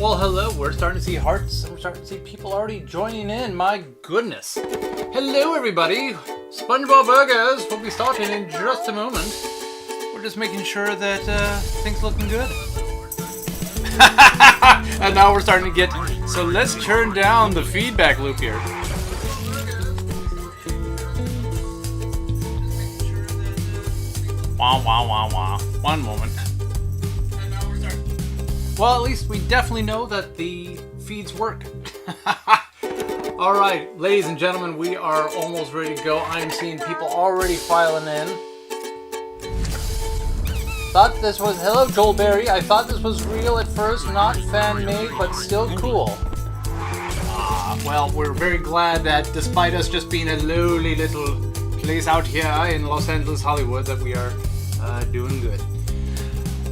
Well, hello, we're starting to see hearts and we're starting to see people already joining in. My goodness. Hello, everybody. SpongeBob Burgers will be starting in just a moment. We're just making sure that things looking good. And now we're starting to get... So let's turn down the feedback loop here. Wah, wah, wah, wah. One moment. Well, at least we definitely know that the feeds work. All right, ladies and gentlemen, we are almost ready to go. I'm seeing people already filing in. Thought this was... Hello, Joelberry. I thought this was real at first, not fan-made, but still cool. Well, we're very glad that despite us just being a lowly little place out here in Los Angeles, Hollywood, that we are doing good.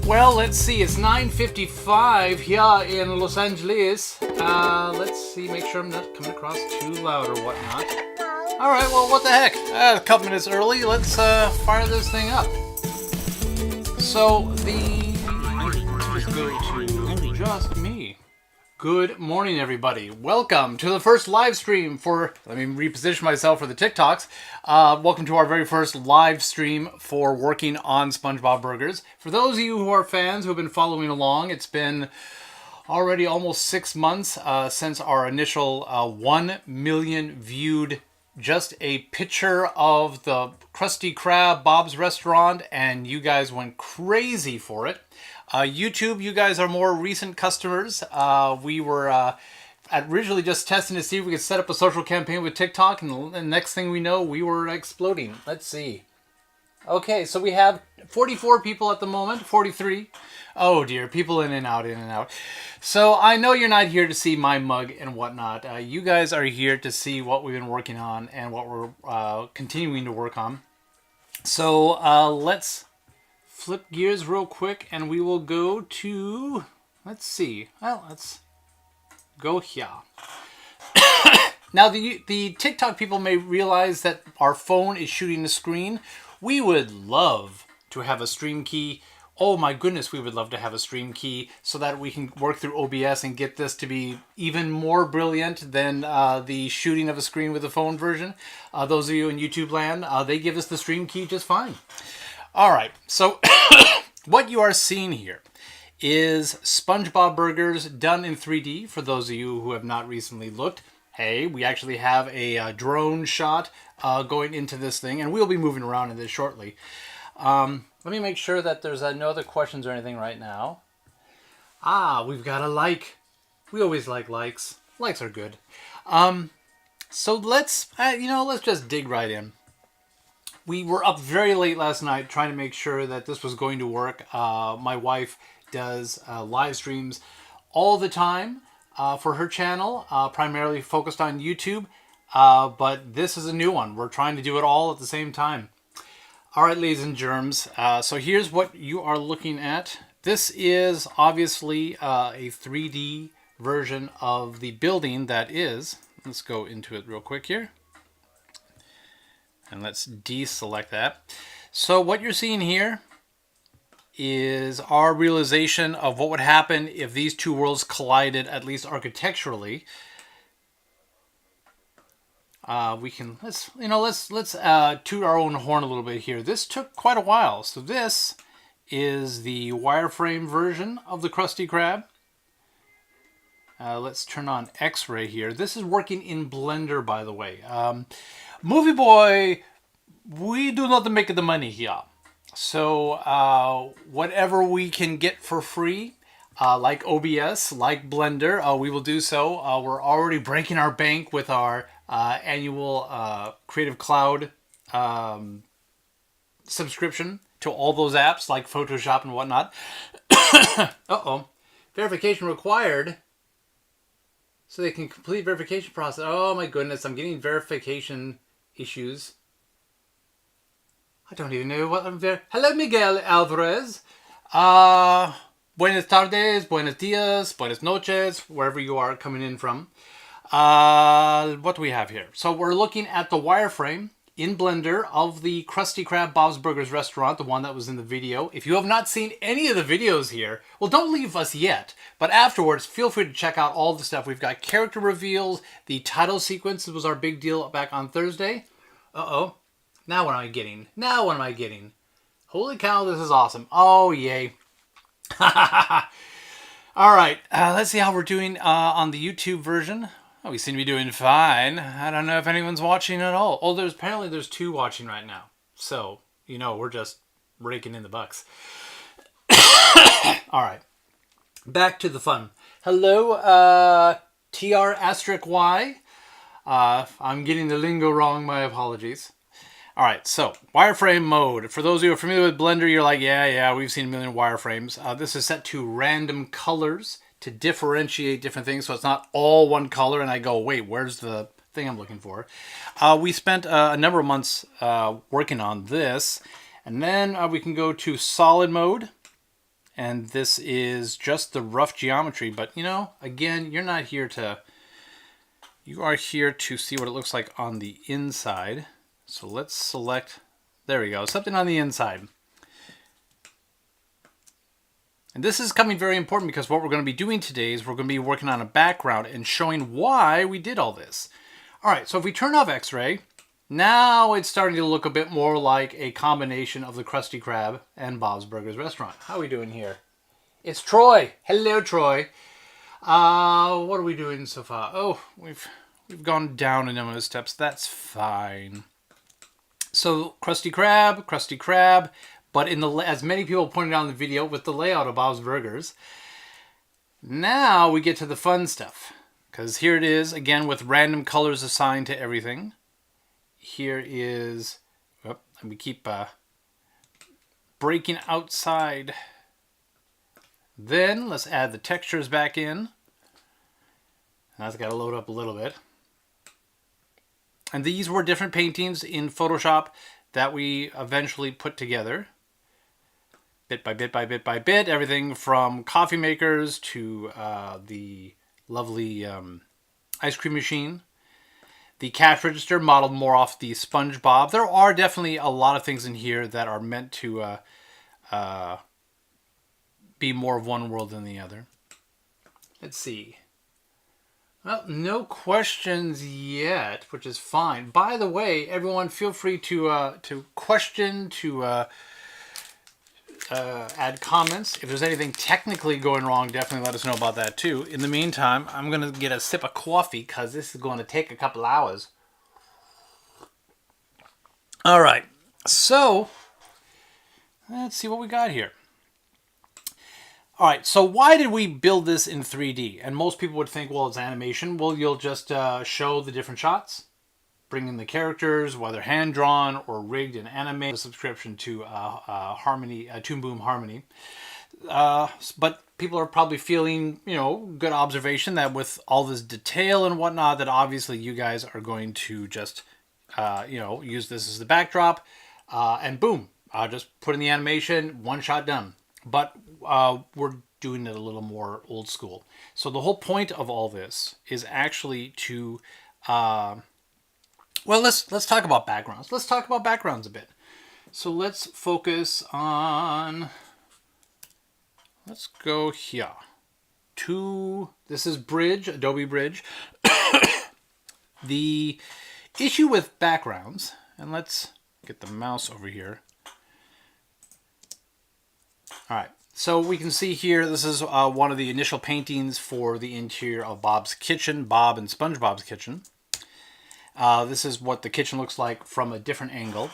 Well, let's see. It's 9:55 here in Los Angeles. Let's see. Make sure I'm not coming across too loud or whatnot. All right. Well, what the heck? A couple minutes early. Let's fire this thing up. So let's go to just me. Good morning, everybody. Welcome to the first live stream for, let me reposition myself for the TikToks. Welcome to our very first live stream for working on SpongeBob Burgers. For those of you who are fans who have been following along, it's been already almost 6 months since our initial 1 million viewed just a picture of the Krusty Krab Bob's Restaurant, and you guys went crazy for it. YouTube, you guys are more recent customers. We were originally just testing to see if we could set up a social campaign with TikTok, and the next thing we know, we were exploding. Let's see. Okay, so we have 44 people at the moment, 43. Oh dear, people in and out, in and out. So I know you're not here to see my mug and whatnot. You guys are here to see what we've been working on and what we're continuing to work on. So let's flip gears real quick and we will go to, let's see. Well, let's go here. Now the TikTok people may realize that our phone is shooting the screen. We would love to have a stream key. Oh my goodness, we would love to have a stream key so that we can work through OBS and get this to be even more brilliant than the shooting of a screen with the phone version. Those of you in YouTube land, they give us the stream key just fine. All right, so what you are seeing here is SpongeBob Burgers done in 3D. For those of you who have not recently looked, hey, we actually have a drone shot going into this thing, and we'll be moving around in this shortly. Let me make sure that there's no other questions or anything right now. We've got a like. We always like likes. Likes are good. So let's just dig right in. We were up very late last night trying to make sure that this was going to work. My wife does live streams all the time for her channel, primarily focused on YouTube. But this is a new one. We're trying to do it all at the same time. All right, ladies and germs. So here's what you are looking at. This is obviously a 3D version of the building that is. Let's go into it real quick here. And let's deselect that. So what you're seeing here is our realization of what would happen if these two worlds collided, at least architecturally. Let's toot our own horn a little bit here. This took quite a while. So this is the wireframe version of the Krusty Krab. Let's turn on X-ray here. This is working in Blender, by the way. Movie Boy, we do not make the money here. So whatever we can get for free, like OBS, like Blender, we will do so. We're already breaking our bank with our annual Creative Cloud subscription to all those apps like Photoshop and whatnot. Uh-oh. Verification required. So they can complete verification process. Oh my goodness, I'm getting verification issues. I don't even know what I'm Hello, Miguel Alvarez. Buenas tardes, buenos dias, buenas noches, wherever you are coming in from. What do we have here? So we're looking at the wireframe in Blender of the Krusty Krab Bob's Burgers restaurant, the one that was in the video. If you have not seen any of the videos here, well, don't leave us yet. But afterwards, feel free to check out all the stuff. We've got character reveals, the title sequence was our big deal back on Thursday. Uh-oh. Now what am I getting? Now what am I getting? Holy cow, this is awesome. Oh, yay. All right, let's see how we're doing on the YouTube version. Oh, we seem to be doing fine. I don't know if anyone's watching at all. Oh, apparently there's 2 watching right now. So, we're just raking in the bucks. All right, back to the fun. Hello, TR*Y. I'm getting the lingo wrong. My apologies. All right, so wireframe mode. For those of you who are familiar with Blender, you're like, yeah, we've seen a million wireframes. This is set to random colors to differentiate different things, so it's not all one color, and I go, wait, where's the thing I'm looking for? We spent a number of months working on this, and then we can go to solid mode, and this is just the rough geometry, but, again, you're not here to... You are here to see what it looks like on the inside. So let's select, there we go, something on the inside. And this is coming very important because what we're going to be doing today is we're going to be working on a background and showing why we did all this. All right, so if we turn off X-Ray, now it's starting to look a bit more like a combination of the Krusty Krab and Bob's Burgers restaurant. How are we doing here? It's Troy. Hello, Troy. What are we doing so far? Oh, we've gone down a number of steps. That's fine. So Krusty Krab, but as many people pointed out in the video, with the layout of Bob's Burgers. Now we get to the fun stuff, because here it is again with random colors assigned to everything. Here is, and we keep breaking outside. Then let's add the textures back in. That's got to load up a little bit. And these were different paintings in Photoshop that we eventually put together. Bit by bit by bit by bit. Everything from coffee makers to the lovely ice cream machine. The cash register modeled more off the SpongeBob. There are definitely a lot of things in here that are meant to be more of one world than the other. Let's see. Well, no questions yet, which is fine. By the way, everyone, feel free to question, to add comments. If there's anything technically going wrong, definitely let us know about that too. In the meantime, I'm going to get a sip of coffee because this is going to take a couple hours. All right, so let's see what we got here. All right, so why did we build this in 3D? And most people would think, well, it's animation. Well, you'll just show the different shots, bring in the characters, whether hand-drawn or rigged and animated. A subscription to Toon Boom Harmony. But people are probably feeling, good observation that with all this detail and whatnot, that obviously you guys are going to just, use this as the backdrop, and boom, just put in the animation, one shot done. But we're doing it a little more old school. So the whole point of all this is actually to, well, let's talk about backgrounds. Let's talk about backgrounds a bit. So let's focus on, let's go here to, this is Bridge, Adobe Bridge. The issue with backgrounds, and let's get the mouse over here. All right, so we can see here, this is one of the initial paintings for the interior of Bob's Kitchen, Bob and SpongeBob's Kitchen. This is what the kitchen looks like from a different angle.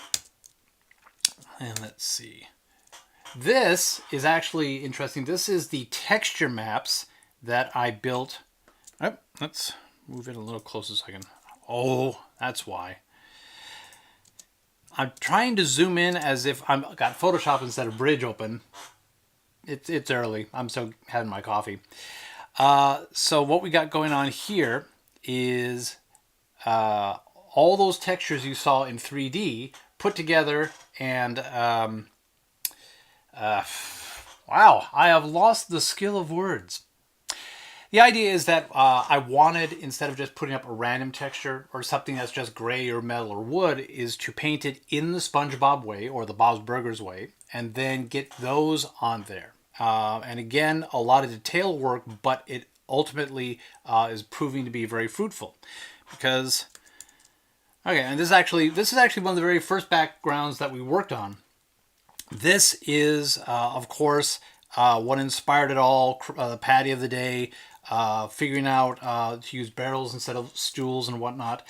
And let's see. This is actually interesting. This is the texture maps that I built. Oh, let's move it a little closer so I can... Oh, that's why. I'm trying to zoom in as if I've got Photoshop instead of Bridge open. It's early. I'm still having my coffee. So what we got going on here is all those textures you saw in 3D put together, and wow, I have lost the skill of words. The idea is that I wanted, instead of just putting up a random texture or something that's just gray or metal or wood, is to paint it in the SpongeBob way or the Bob's Burgers way, and then get those on there. And again, a lot of detail work, but it ultimately is proving to be very fruitful. Because, okay, and this is actually one of the very first backgrounds that we worked on. This is, of course, what inspired it all, the Patty of the day, figuring out to use barrels instead of stools and whatnot.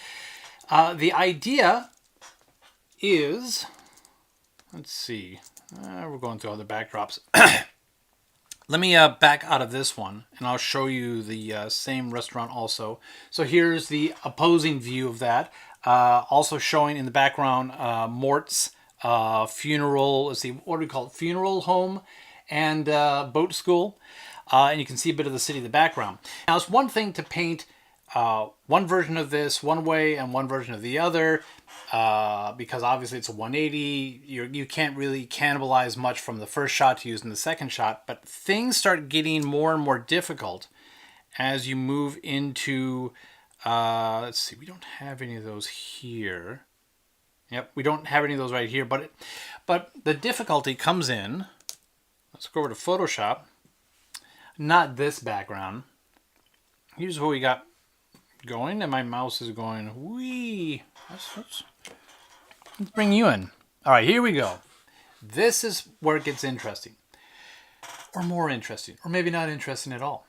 The idea is, let's see, we're going through other backdrops. Let me back out of this one, and I'll show you the same restaurant also. So here's the opposing view of that. Also showing in the background Mort's funeral, let's see, what do we call it? Funeral home and boat school. And you can see a bit of the city in the background. Now, it's one thing to paint one version of this one way and one version of the other, because obviously it's a 180. You can't really cannibalize much from the first shot to use in the second shot, but things start getting more and more difficult as you move into, let's see, we don't have any of those here. Yep, we don't have any of those right here, but the difficulty comes in, let's go over to Photoshop, not this background. Here's what we got going, and my mouse is going, wee. Let's bring you in. All right, here we go. This is where it gets interesting, or more interesting, or maybe not interesting at all.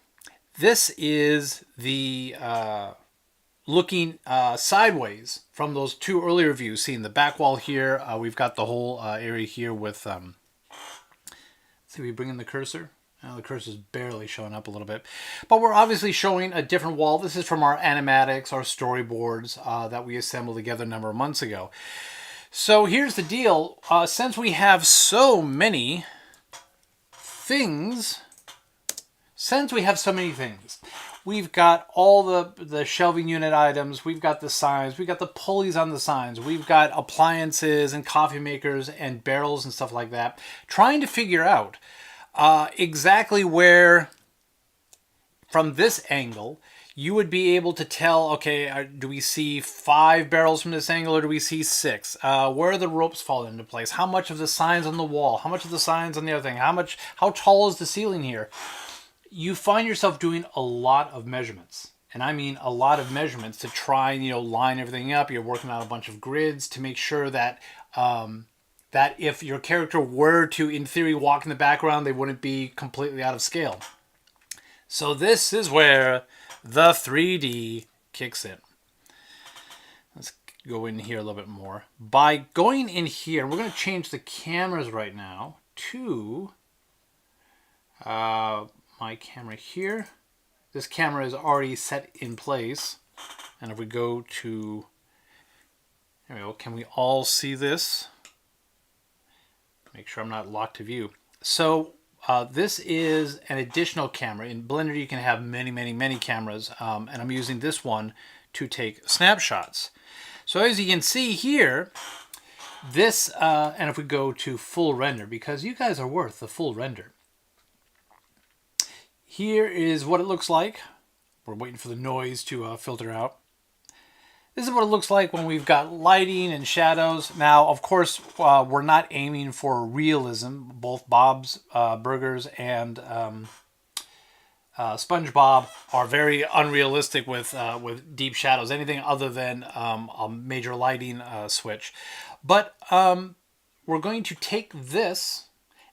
This is the looking sideways from those two earlier views, seeing the back wall here. We've got the whole area here with, let's see, we bring in the cursor. The cursor's barely showing up a little bit. But we're obviously showing a different wall. This is from our animatics, our storyboards that we assembled together a number of months ago. So here's the deal. Since we have so many things, we've got all the shelving unit items, we've got the signs, we've got the pulleys on the signs, we've got appliances and coffee makers and barrels and stuff like that. Trying to figure out exactly where, from this angle, you would be able to tell, okay, do we see 5 barrels from this angle or do we see 6? Where are the ropes falling into place? How much of the signs on the wall? How much of the signs on the other thing? How tall is the ceiling here? You find yourself doing a lot of measurements. And I mean a lot of measurements to try and, line everything up. You're working out a bunch of grids to make sure that that if your character were to, in theory, walk in the background, they wouldn't be completely out of scale. So this is where the 3D kicks in. Let's go in here a little bit more. By going in here, we're going to change the cameras right now to my camera here. This camera is already set in place. And if we go to, there we go, can we all see this? Make sure I'm not locked to view. So this is an additional camera. In Blender, you can have many, many, many cameras, and I'm using this one to take snapshots. So as you can see here, this, and if we go to full render, because you guys are worth the full render. Here is what it looks like. We're waiting for the noise to filter out. This is what it looks like when we've got lighting and shadows. Now, of course, we're not aiming for realism. Both Bob's Burgers and SpongeBob are very unrealistic with deep shadows. Anything other than a major lighting switch. But we're going to take this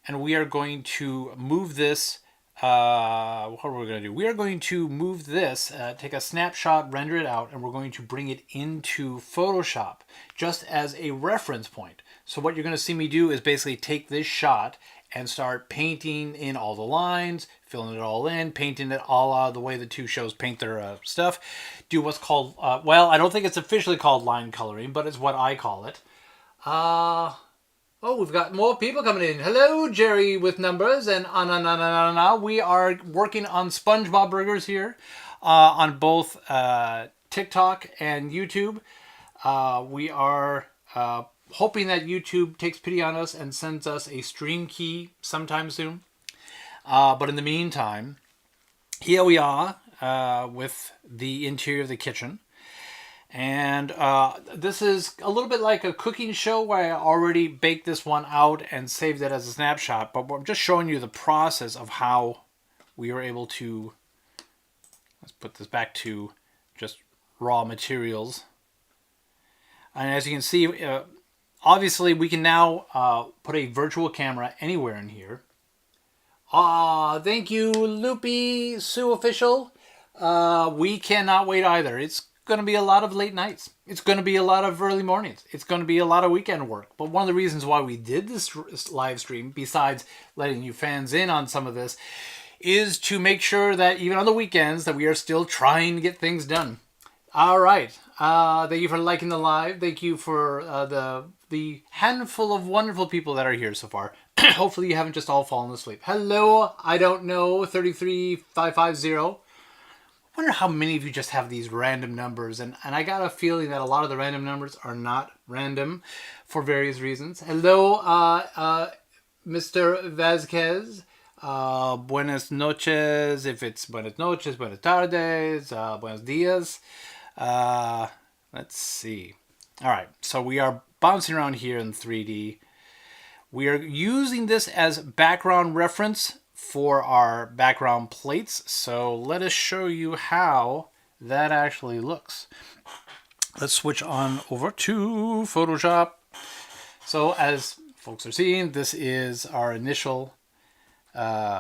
and we are going to move this. What are we going to do? We are going to move this, take a snapshot, render it out, and we're going to bring it into Photoshop just as a reference point. So what you're going to see me do is basically take this shot and start painting in all the lines, filling it all in, painting it all out of the way the two shows paint their stuff. Do what's called, well, I don't think it's officially called line coloring, but it's what I call it. Oh, we've got more people coming in. Hello, Jerry with numbers and we are working on SpongeBob Burgers here on both TikTok and YouTube. We are hoping that YouTube takes pity on us and sends us a stream key sometime soon. But in the meantime, here we are. with the interior of the kitchen. And this is a little bit like a cooking show where I already baked this one out and saved it as a snapshot. But I'm just showing you the process of how we were able to, let's put this back to just raw materials. And as you can see, obviously we can now put a virtual camera anywhere in here. Thank you, Loopy Sue Official. We cannot wait either. It's going to be a lot of late nights. It's going to be a lot of early mornings. It's going to be a lot of weekend work. But one of the reasons why we did this live stream, besides letting you fans in on some of this, is to make sure that even on the weekends that we are still trying to get things done. All right. Thank you for liking the live. Thank you for the handful of wonderful people that are here so far. Hopefully you haven't just all fallen asleep. Hello, I don't know, 33550. I wonder how many of you just have these random numbers, and I got a feeling that a lot of the random numbers are not random for various reasons. Hello, Mr. Vasquez. Buenas noches, if it's buenas noches, buenas tardes, buenos dias. Let's see. All right, so we are bouncing around here in 3D. We are using this as background reference for our background plates. So let us show you how that actually looks. Let's switch on over to Photoshop. So as folks are seeing, this is our initial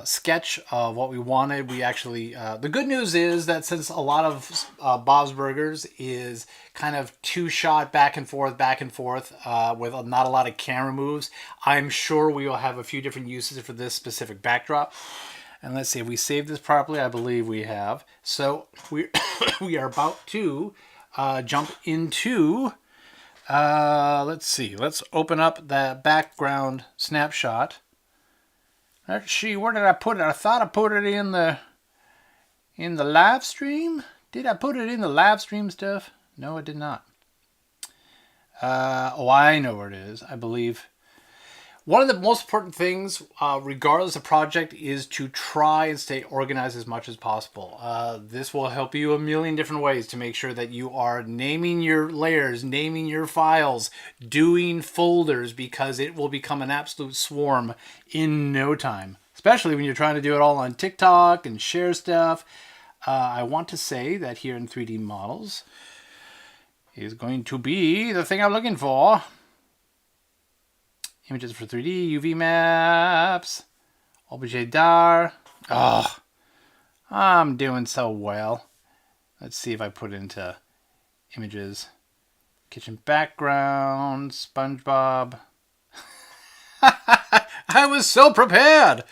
sketch of what we wanted. We actually, the good news is that since a lot of Bob's Burgers is kind of two-shot back and forth with not a lot of camera moves, I'm sure we will have a few different uses for this specific backdrop. And let's see if we saved this properly. I believe we have. So we are about to jump into, let's see, let's open up that background snapshot. Let's see, where did I put it? I thought I put it in the live stream. Did I put it in the live stream stuff? No, I did not. Oh, I know where it is. I believe one of the most important things, regardless of project, is to try and stay organized as much as possible. This will help you a million different ways to make sure that you are naming your layers, naming your files, doing folders, because it will become an absolute swarm in no time, especially when you're trying to do it all on TikTok and share stuff. I want to say that here in 3D Models is going to be the thing I'm looking for. Images for 3D, UV maps, Objet d'Art. Oh, I'm doing so well. Let's see if I put into images. Kitchen background, SpongeBob. I was so prepared.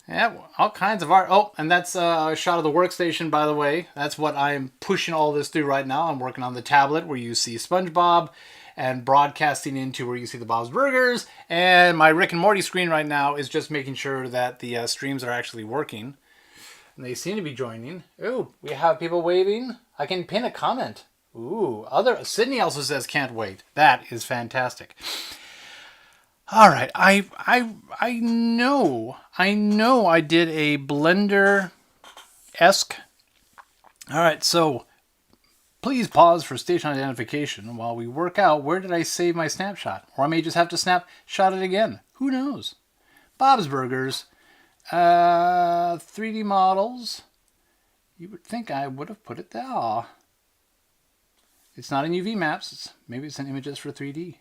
Yeah, all kinds of art. Oh, and that's a shot of the workstation, by the way. That's what I'm pushing all this through right now. I'm working on the tablet where you see SpongeBob, and broadcasting into where you see the Bob's Burgers. And my Rick and Morty screen right now is just making sure that the streams are actually working. And they seem to be joining. Ooh, we have people waving. I can pin a comment. Ooh, Sydney also says can't wait. That is fantastic. All right, I know I did a Blender-esque. All right, so please pause for station identification while we work out where did I save my snapshot. Or I may just have to snapshot it again. Who knows? Bob's Burgers. 3D Models. You would think I would have put it there. It's not in UV maps. Maybe it's in images for 3D.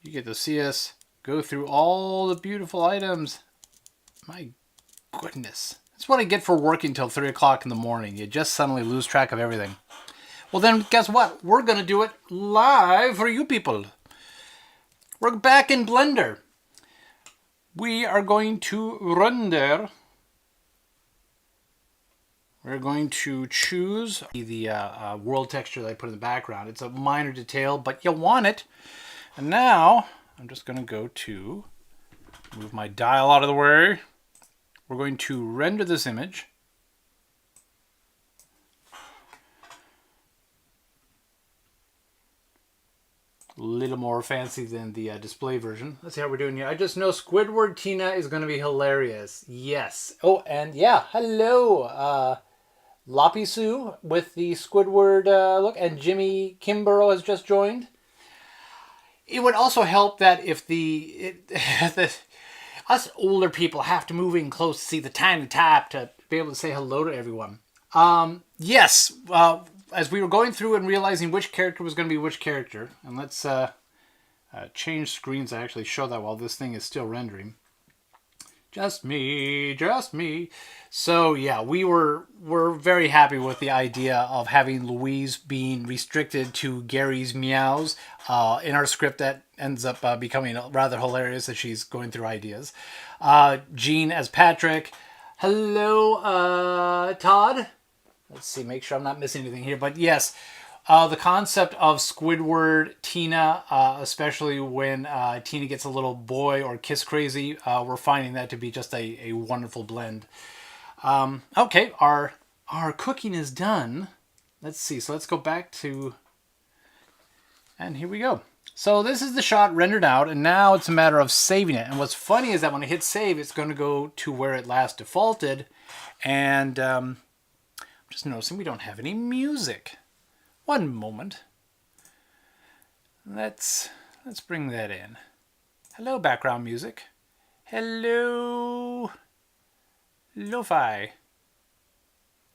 You get to see us go through all the beautiful items. My goodness. That's what I get for working till 3 o'clock in the morning. You just suddenly lose track of everything. Well then, guess what? We're going to do it live for you people. We're back in Blender. We are going to render. We're going to choose the world texture that I put in the background. It's a minor detail, but you'll want it. And now, I'm just going to go to, move my dial out of the way. We're going to render this image. A little more fancy than the display version. Let's see how we're doing here. I just know Squidward Tina is going to be hilarious. Yes. Oh, and yeah, hello, Loppy Sue with the Squidward look, and Jimmy Kimborough has just joined. It would also help that if us older people have to move in close to see the tiny type to be able to say hello to everyone. Yes, as we were going through and realizing which character was going to be which character, and let's change screens. I actually show that while this thing is still rendering. Just me, just me. So yeah, we're very happy with the idea of having Louise being restricted to Gary's meows. In our script, that ends up becoming rather hilarious as she's going through ideas. Gene as Patrick. Hello, Todd. Let's see, make sure I'm not missing anything here. But yes, the concept of Squidward Tina, especially when Tina gets a little boy or kiss crazy, we're finding that to be just a wonderful blend. Okay, our cooking is done. Let's see, so let's go back to... And here we go. So this is the shot rendered out, and now it's a matter of saving it. And what's funny is that when I hit save, it's going to go to where it last defaulted. And I'm just noticing we don't have any music. One moment. Let's bring that in. Hello, background music. Hello, lo-fi.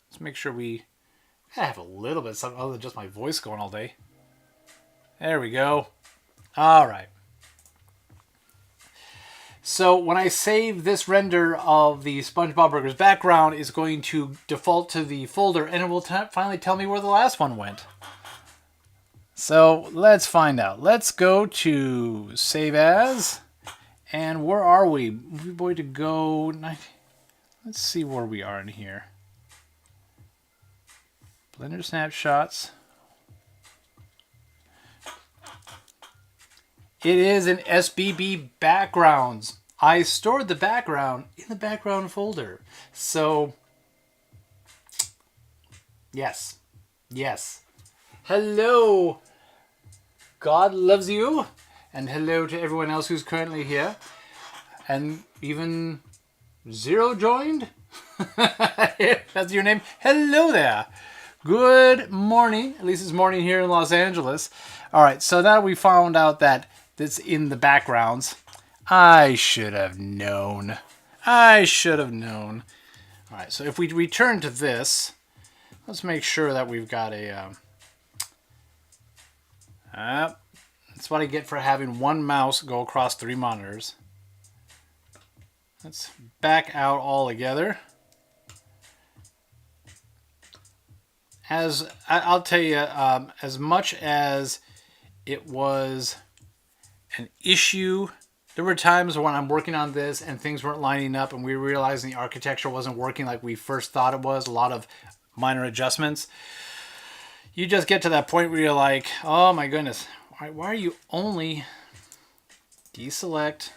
Let's make sure we have a little bit of something other than just my voice going all day. There we go. All right. So when I save this render of the SpongeBob Burgers background, it's going to default to the folder, and it will finally tell me where the last one went. So let's find out. Let's go to Save As, and where are we? We're going to go... Let's see where we are in here. Blender Snapshots. It is an SBB backgrounds. I stored the background in the background folder. So, yes. Yes. Hello. God loves you. And hello to everyone else who's currently here. And even Zero joined. That's your name. Hello there. Good morning. At least it's morning here in Los Angeles. All right. So now we found out that that's in the backgrounds. I should have known. I should have known. All right, so if we return to this, let's make sure that we've got a... that's what I get for having one mouse go across 3 monitors. Let's back out all together. As I'll tell you, as much as it was an issue, there were times when I'm working on this and things weren't lining up and we were realizing the architecture wasn't working like we first thought it was. A lot of minor adjustments. You just get to that point where you're like, oh my goodness, why are you only... Deselect.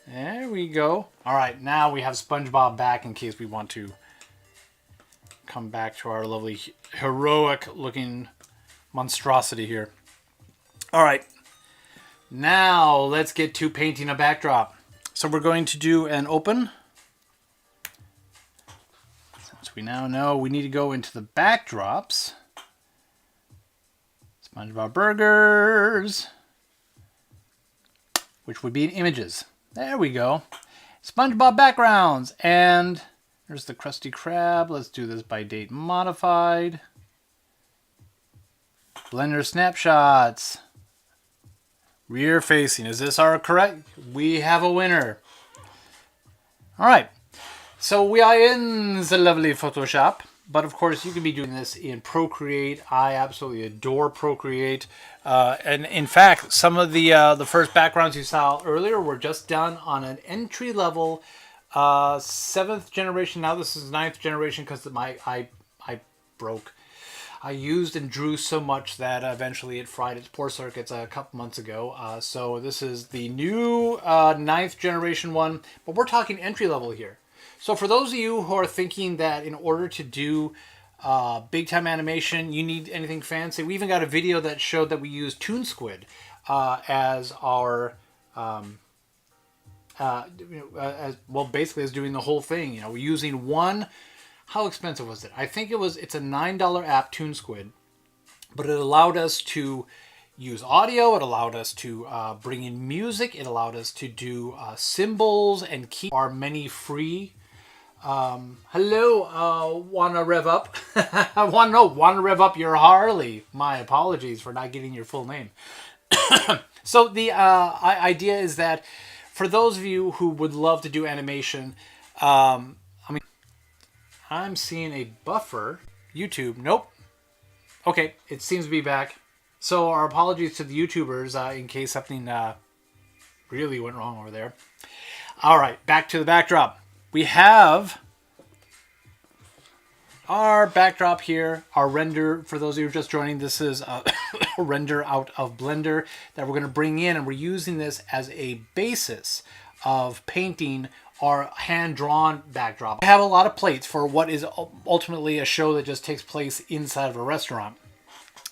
There we go. All right, now we have SpongeBob back in case we want to come back to our lovely heroic looking monstrosity here. All right. Now, let's get to painting a backdrop. So we're going to do an open. Since we now know we need to go into the backdrops. SpongeBob Burgers. Which would be in images. There we go. SpongeBob backgrounds. And there's the Krusty Krab. Let's do this by date modified. Blender snapshots. Rear facing. Is this our correct? We have a winner. All right. So we are in the lovely Photoshop. But of course, you can be doing this in Procreate. I absolutely adore Procreate. And in fact, some of the first backgrounds you saw earlier were just done on an entry-level 7th generation. Now this is 9th generation because I broke. I used and drew so much that eventually it fried its poor circuits a couple months ago. So this is the new 9th generation one, but we're talking entry level here. So for those of you who are thinking that in order to do big time animation, you need anything fancy. We even got a video that showed that we used ToonSquid as our as well, basically as doing the whole thing. We're using one. How expensive was it? I think it's a $9 app, ToonSquid, but it allowed us to use audio. It allowed us to bring in music. It allowed us to do symbols and keep our many free. Hello, wanna rev up? Wanna rev up your Harley? My apologies for not getting your full name. So the idea is that for those of you who would love to do animation, I'm seeing a buffer. YouTube, nope. Okay, it seems to be back. So our apologies to the YouTubers in case something really went wrong over there. All right, back to the backdrop. We have our backdrop here, our render. For those of you who are just joining, this is a render out of Blender that we're going to bring in, and we're using this as a basis of painting our hand-drawn backdrop. I have a lot of plates for what is ultimately a show that just takes place inside of a restaurant.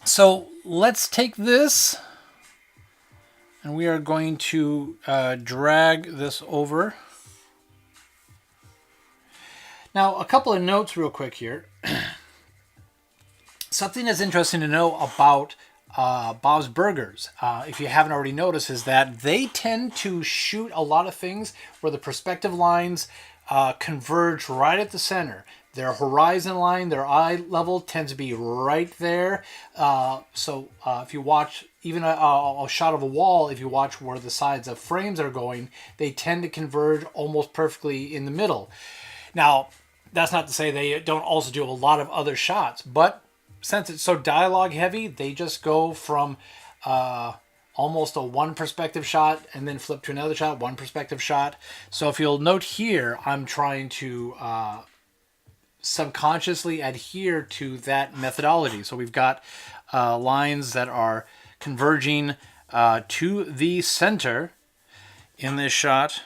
So let's take this, and we are going to drag this over. Now, a couple of notes real quick here. Something that's interesting to know about Bob's Burgers, if you haven't already noticed, is that they tend to shoot a lot of things where the perspective lines converge right at the center. Their horizon line, their eye level tends to be right there. So if you watch even a shot of a wall, if you watch where the sides of frames are going, they tend to converge almost perfectly in the middle. Now, that's not to say they don't also do a lot of other shots, but since it's so dialogue heavy, they just go from almost a one perspective shot and then flip to another shot, one perspective shot. So if you'll note here, I'm trying to subconsciously adhere to that methodology. So we've got lines that are converging to the center in this shot.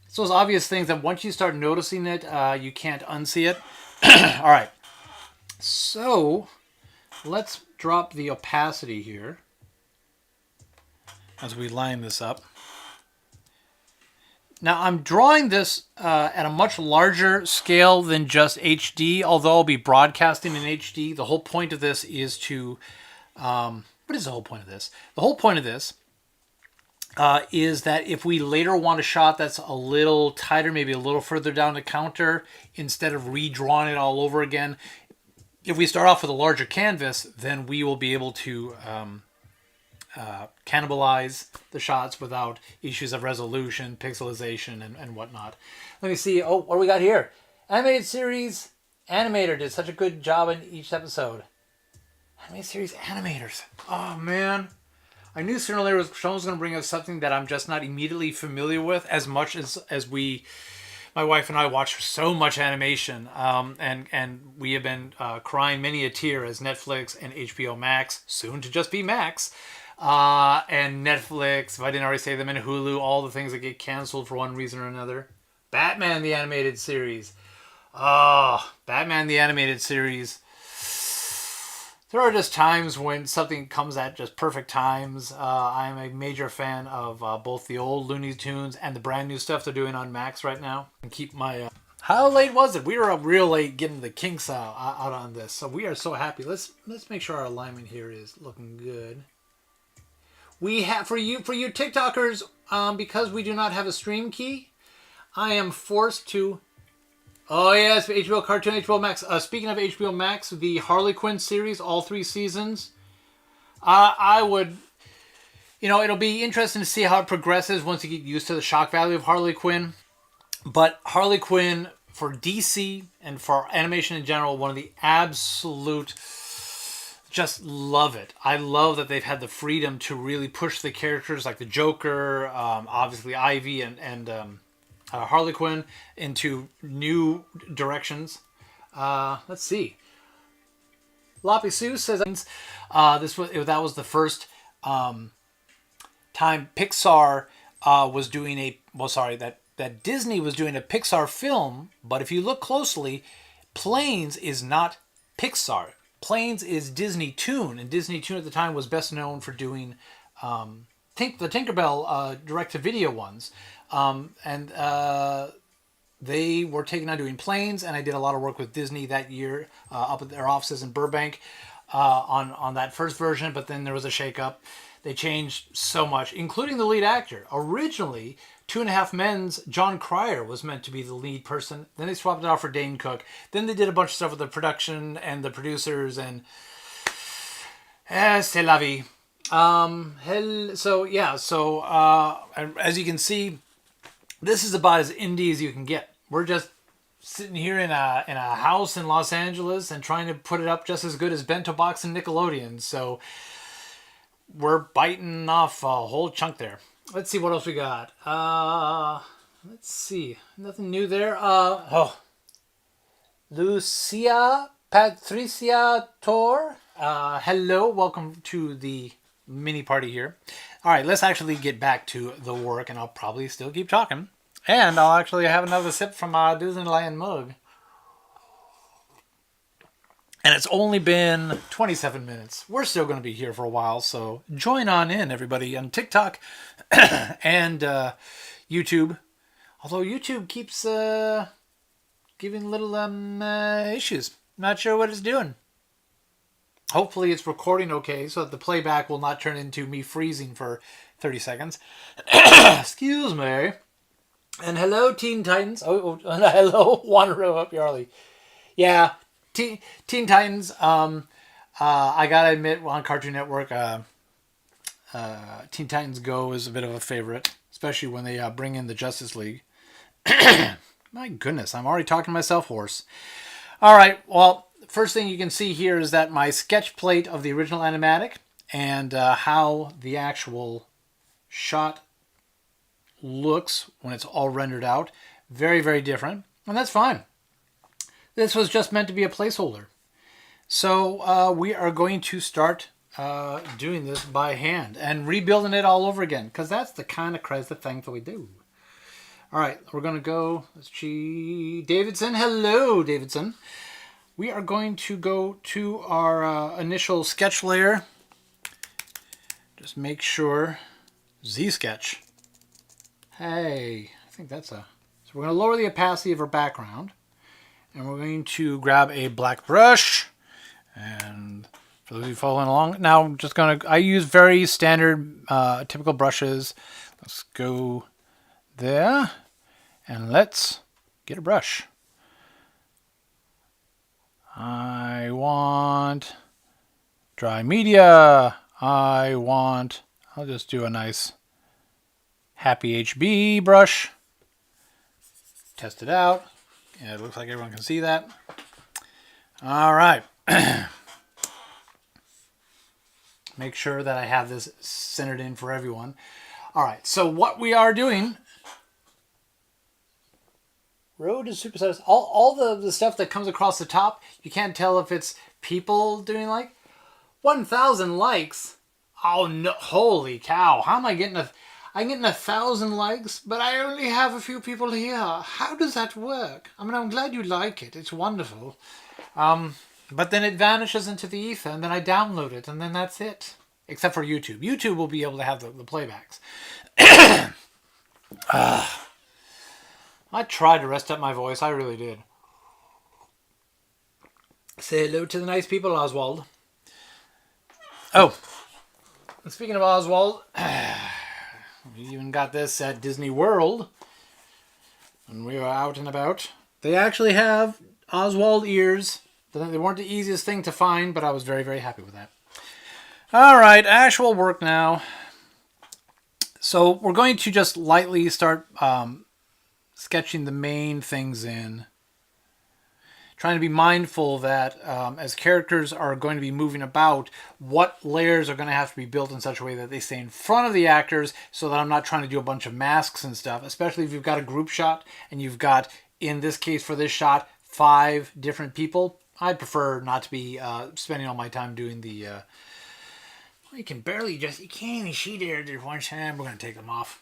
So those obvious things that once you start noticing it, you can't unsee it. All right. So let's drop the opacity here as we line this up. Now I'm drawing this at a much larger scale than just HD, although I'll be broadcasting in HD. The whole point of this is to... what is the whole point of this? The whole point of this is that if we later want a shot that's a little tighter, maybe a little further down the counter, instead of redrawing it all over again, if we start off with a larger canvas, then we will be able to cannibalize the shots without issues of resolution, pixelization, and whatnot. Let me see. Oh, what do we got here? Animated series animator did such a good job in each episode. Animated series animators. Oh, man. I knew sooner or later Sean was going to bring us something that I'm just not immediately familiar with, as much as we, my wife and I, watch so much animation, and we have been crying many a tear as Netflix and HBO Max, soon to just be Max, and Netflix, if I didn't already say them, and Hulu, all the things that get canceled for one reason or another. Batman the Animated Series. Oh, Batman the Animated Series. There are just times when something comes at just perfect times. I'm a major fan of both the old Looney Tunes and the brand new stuff they're doing on Max right now. And keep my... How late was it? We were up real late getting the kinks out on this, so we are so happy. Let's make sure our alignment here is looking good. We have for you TikTokers, because we do not have a stream key, I am forced to... Oh yes, HBO Cartoon, HBO Max. Speaking of HBO Max, the Harley Quinn series, all 3 seasons. I would, it'll be interesting to see how it progresses once you get used to the shock value of Harley Quinn. But Harley Quinn for DC and for animation in general, one of the absolute, just love it. I love that they've had the freedom to really push the characters like the Joker, obviously Ivy and Harley Quinn into new directions. Let's see. Loppy Sue says that was the first time Pixar was doing that Disney was doing a Pixar film. But if you look closely, Planes is not Pixar. Planes is Disney Toon, and Disney Toon at the time was best known for doing the Tinkerbell direct-to-video ones. And they were taken on doing Planes, and I did a lot of work with Disney that year up at their offices in Burbank on that first version, but then there was a shake-up. They changed so much, including the lead actor. Originally, Two and a Half Men's John Cryer was meant to be the lead person. Then they swapped it out for Dane Cook. Then they did a bunch of stuff with the production and the producers, and c'est la vie. So as you can see, this is about as indie as you can get. We're just sitting here in a house in Los Angeles and trying to put it up just as good as Bento Box and Nickelodeon. So we're biting off a whole chunk there. Let's see what else we got. Let's see. Nothing new there. Lucia Patricia Tor. Hello. Welcome to the mini party here. All right, let's actually get back to the work, and I'll probably still keep talking. And I'll actually have another sip from my Disneyland mug. And it's only been 27 minutes. We're still going to be here for a while, so join on in, everybody, on TikTok and YouTube. Although YouTube keeps giving little issues. Not sure what it's doing. Hopefully it's recording okay, so that the playback will not turn into me freezing for 30 seconds. Excuse me. And hello, Teen Titans. Oh, and hello, Wanderer Up Yarly. Yeah. Teen Titans, I gotta admit, on Cartoon Network, Teen Titans Go is a bit of a favorite, especially when they bring in the Justice League. My goodness, I'm already talking to myself hoarse. All right, well, first thing you can see here is that my sketch plate of the original animatic and how the actual shot looks when it's all rendered out. Very, very different, and that's fine. This was just meant to be a placeholder. So we are going to start doing this by hand and rebuilding it all over again, because that's the kind of crazy thing that we do. All right, we're going to go, let's see, Davidson. Hello, Davidson. We are going to go to our initial sketch layer. Just make sure, Z-Sketch. Hey, I think that's a, so we're going to lower the opacity of our background. And we're going to grab a black brush. And for those of you following along, now I'm just going to, I use very standard, typical brushes. Let's go there. And let's get a brush. I want dry media. I'll just do a nice Happy HB brush. Test it out. Yeah, it looks like everyone can see that. All right. Make sure that I have this centered in for everyone. All right, so what we are doing, Road to Superstars, all the stuff that comes across the top, you can't tell if it's people doing like 1,000 likes. Oh no, holy cow. How am I getting I'm getting 1,000 likes, but I only have a few people here. How does that work? I mean, I'm glad you like it. It's wonderful. But then it vanishes into the ether, and then I download it, and then that's it. Except for YouTube. YouTube will be able to have the playbacks. I tried to rest up my voice. I really did. Say hello to the nice people, Oswald. Oh, and speaking of Oswald... We even got this at Disney World when we were out and about. They actually have Oswald ears. They weren't the easiest thing to find, but I was very, very happy with that. All right, actual work now. So we're going to just lightly start sketching the main things in. Trying to be mindful that as characters are going to be moving about, what layers are going to have to be built in such a way that they stay in front of the actors, so that I'm not trying to do a bunch of masks and stuff, especially if you've got a group shot and you've got, in this case for this shot, 5 different people. I'd prefer not to be spending all my time doing the... well, you can barely just... You can't even see there at one time. We're going to take them off.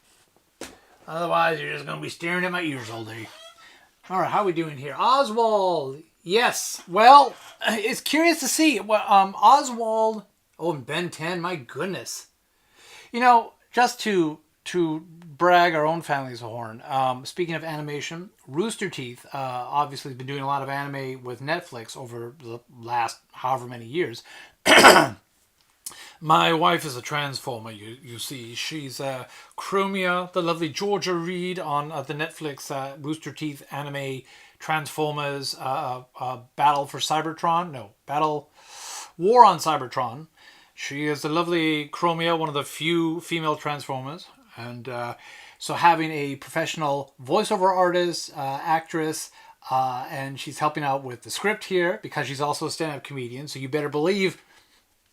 Otherwise, you're just going to be staring at my ears all day. All right, how are we doing here? Oswald! Yes. Well, it's curious to see. Well, Oswald. Oh, and Ben 10. My goodness. You know, just to brag our own family's horn. Speaking of animation, Rooster Teeth obviously has been doing a lot of anime with Netflix over the last however many years. My wife is a transformer, you see. She's Chromia, the lovely Georgia Reed on the Netflix Rooster Teeth anime Transformers Battle for Cybertron. No, Battle War on Cybertron. She is the lovely Chromia, one of the few female Transformers. And so having a professional voiceover artist, actress, and she's helping out with the script here because she's also a stand-up comedian. So you better believe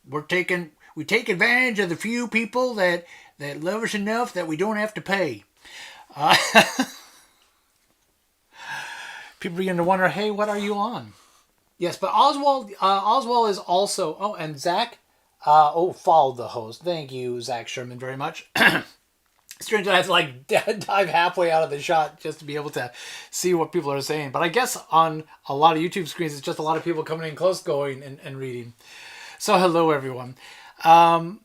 we take advantage of the few people that love us enough that we don't have to pay. People begin to wonder, hey, what are you on? Yes, but Oswald is also. Oh, and Zach. Followed the host. Thank you, Zach Sherman, very much. Strange that I have to like dive halfway out of the shot just to be able to see what people are saying. But I guess on a lot of YouTube screens, it's just a lot of people coming in close, going and reading. So hello, everyone. But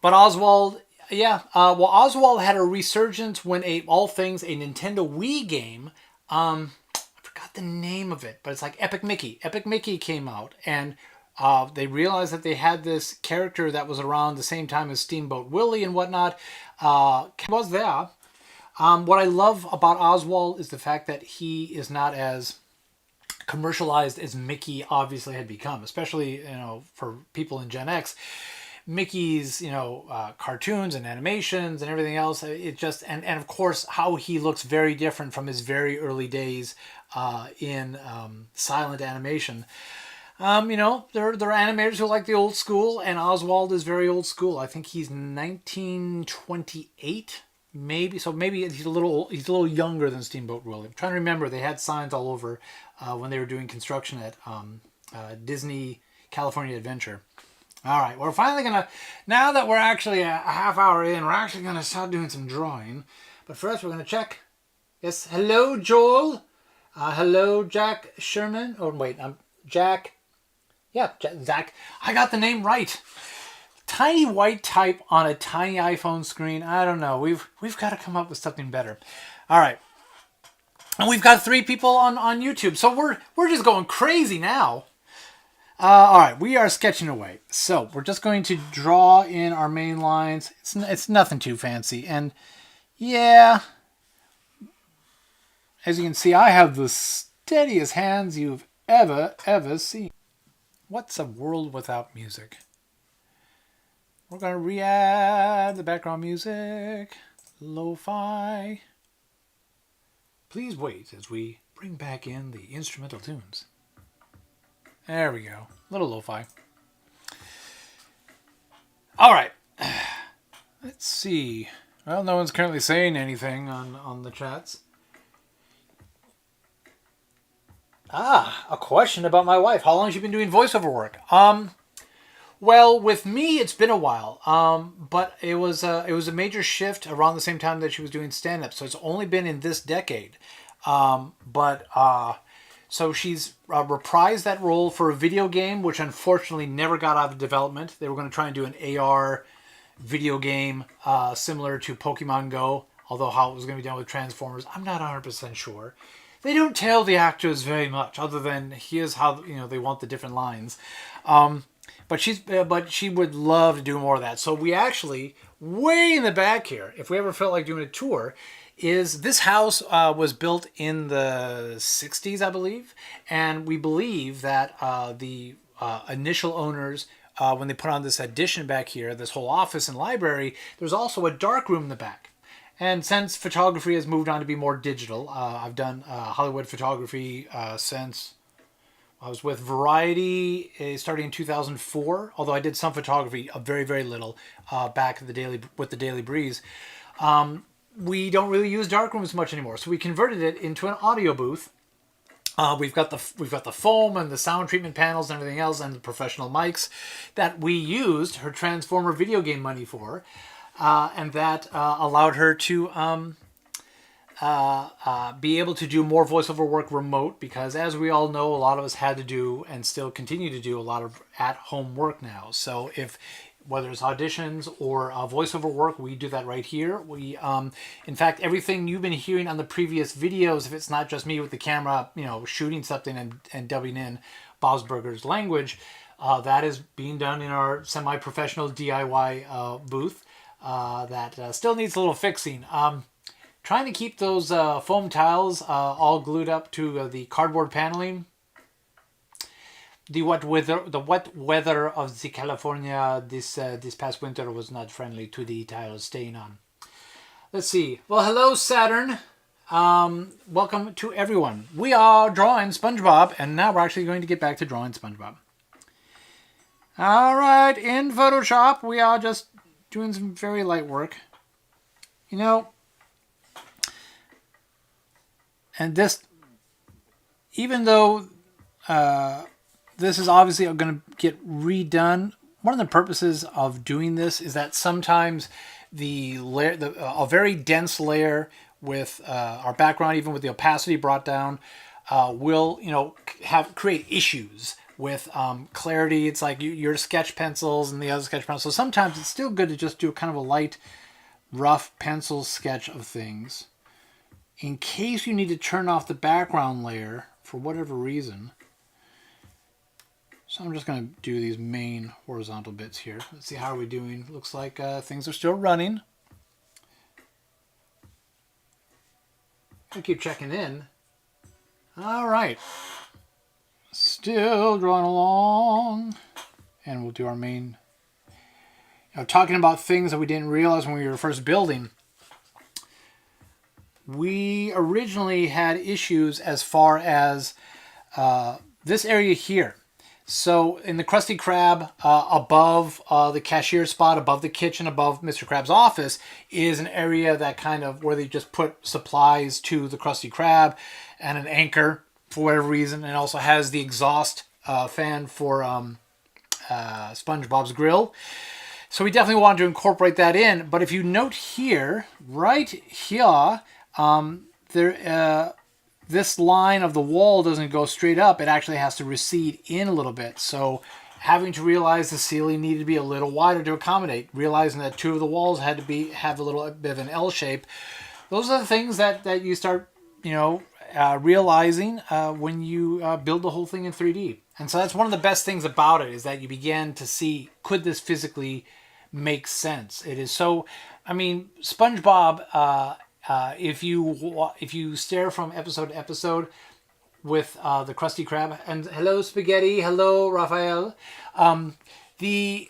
Oswald, yeah. Oswald had a resurgence when all things a Nintendo Wii game. I forgot the name of it, but it's like Epic Mickey. Epic Mickey came out, and they realized that they had this character that was around the same time as Steamboat Willie and whatnot. Was there. What I love about Oswald is the fact that he is not as commercialized as Mickey obviously had become, especially for people in Gen X. Mickey's cartoons and animations and everything else, it just and of course how he looks very different from his very early days in silent animation. There are animators who like the old school, and Oswald is very old school. I think he's 1928, maybe. So maybe he's a little younger than Steamboat Willie. I'm trying to remember. They had signs all over when they were doing construction at Disney California Adventure. All right, we're finally gonna. Now that we're actually a half hour in, we're actually gonna start doing some drawing. But first, we're gonna check. Yes, hello, Joel. Hello, Jack Sherman. Oh wait, I'm Jack. Yeah, Zach. I got the name right. Tiny white type on a tiny iPhone screen. I don't know. We've got to come up with something better. All right. And we've got 3 people on YouTube. So we're just going crazy now. All right. We are sketching away. So we're just going to draw in our main lines. It's nothing too fancy. And yeah, as you can see, I have the steadiest hands you've ever seen. What's a world without music? We're going to re-add the background music. Lo-fi. Please wait as we bring back in the instrumental tunes. There we go. Little lo-fi. All right. Let's see. Well, no one's currently saying anything on the chats. A question about my wife. How long has she been doing voiceover work? Well, with me, it's been a while. But it was a major shift around the same time that she was doing stand-up. So it's only been in this decade. So she's reprised that role for a video game, which unfortunately never got out of development. They were going to try and do an AR video game similar to Pokemon Go. Although how it was going to be done with Transformers, I'm not 100% sure. They don't tell the actors very much, other than here's how they want the different lines. But she would love to do more of that. So we actually, way in the back here, if we ever felt like doing a tour, is this house was built in the 60s, I believe, and we believe that the initial owners, when they put on this addition back here, this whole office and library, there's also a dark room in the back. And since photography has moved on to be more digital, I've done Hollywood photography since I was with Variety starting in 2004. Although I did some photography, very, very little, back with the Daily Breeze. We don't really use darkrooms much anymore, so we converted it into an audio booth. We've got the foam and the sound treatment panels and everything else, and the professional mics that we used her Transformer video game money for. And that allowed her to be able to do more voiceover work remote, because as we all know, a lot of us had to do and still continue to do a lot of at-home work now. So if whether it's auditions or voiceover work, we do that right here. We, in fact, everything you've been hearing on the previous videos, if it's not just me with the camera, shooting something and dubbing in Bob's Burgers language, that is being done in our semi-professional DIY booth that still needs a little fixing. Trying to keep those foam tiles all glued up to the cardboard paneling. The wet weather of the California this past winter was not friendly to the tiles staying on. Let's see. Well, hello Saturn. Welcome to everyone. We are drawing SpongeBob, and now we're actually going to get back to drawing SpongeBob. All right, in Photoshop, we are just doing some very light work. And this, even though this is obviously going to get redone, one of the purposes of doing this is that sometimes the layer, a very dense layer with our background, even with the opacity brought down, will create issues with clarity. It's like your sketch pencils and the other sketch pencils. So sometimes it's still good to just do kind of a light, rough pencil sketch of things, in case you need to turn off the background layer for whatever reason. So I'm just going to do these main horizontal bits here. Let's see, how are we doing? Looks like things are still running. I'll keep checking in. All right. Still drawing along. And we'll do our main... talking about things that we didn't realize when we were first building. We originally had issues as far as this area here. So in the Krusty Krab, above the cashier spot, above the kitchen, above Mr. Krab's office, is an area that kind of where they just put supplies to the Krusty Krab and an anchor for whatever reason, and also has the exhaust fan for SpongeBob's grill. So we definitely wanted to incorporate that in. But if you note here, right here, this line of the wall doesn't go straight up. It actually has to recede in a little bit. So having to realize the ceiling needed to be a little wider to accommodate, realizing that two of the walls had to have a little bit of an L shape. Those are the things that you start, realizing when you build the whole thing in 3D. And so that's one of the best things about it, is that you begin to see, could this physically make sense? It is so, SpongeBob, if you stare from episode to episode with the Krusty Krab, and hello Spaghetti, hello Raphael, the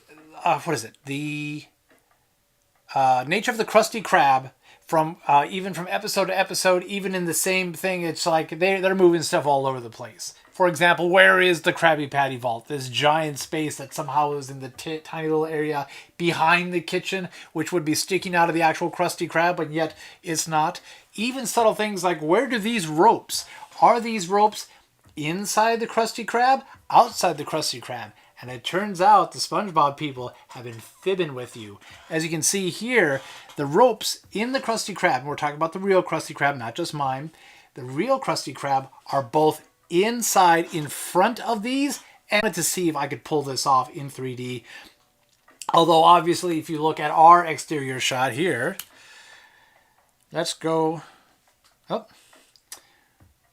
nature of the Krusty Krab, from even from episode to episode, even in the same thing, it's like they're moving stuff all over the place. For example, where is the Krabby Patty vault? This giant space that somehow is in the tiny little area behind the kitchen, which would be sticking out of the actual Krusty Krab, but yet it's not. Even subtle things like, where do these ropes? Are these ropes inside the Krusty Krab? Outside the Krusty Krab? And it turns out the SpongeBob people have been fibbing with you. As you can see here, the ropes in the Krusty Krab, and we're talking about the real Krusty Krab, not just mine, the real Krusty Krab are both inside, in front of these, and to see if I could pull this off in 3D. Although obviously if you look at our exterior shot here, let's go,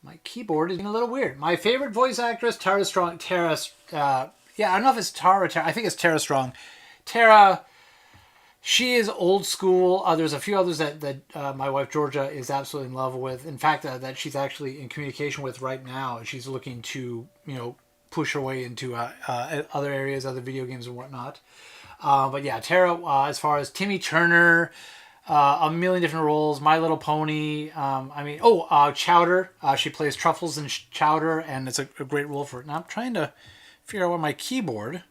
my keyboard is being a little weird. My favorite voice actress, Tara Strong, I don't know if it's Tara, I think it's Tara Strong. Tara, she is old school. There's a few others that my wife Georgia is absolutely in love with. In fact, that she's actually in communication with right now. She's looking to, push her way into other areas, other video games and whatnot. But yeah, Tara, as far as Timmy Turner, a million different roles, My Little Pony. Chowder. She plays Truffles in Chowder, and it's a great role for it. Now I'm trying to figure out why my keyboard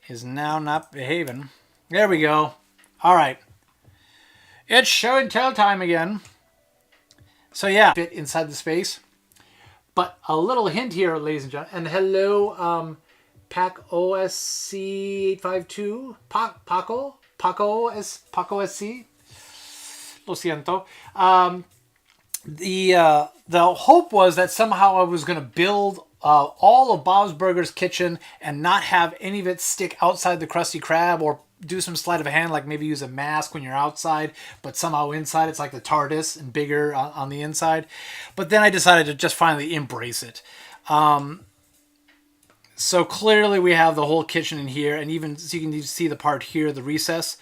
is now not behaving. There we go. All right. It's show and tell time again. So yeah, fit inside the space. But a little hint here, ladies and gentlemen. And hello, Pac OSC 852. Paco SC. Lo siento. The hope was that somehow I was going to build all of Bob's Burgers kitchen and not have any of it stick outside the Krusty Krab, or do some sleight of hand, like maybe use a mask when you're outside, but somehow inside it's like the TARDIS and bigger on the inside. But then I decided to just finally embrace it. So clearly we have the whole kitchen in here, and even so you can see the part here, the recess.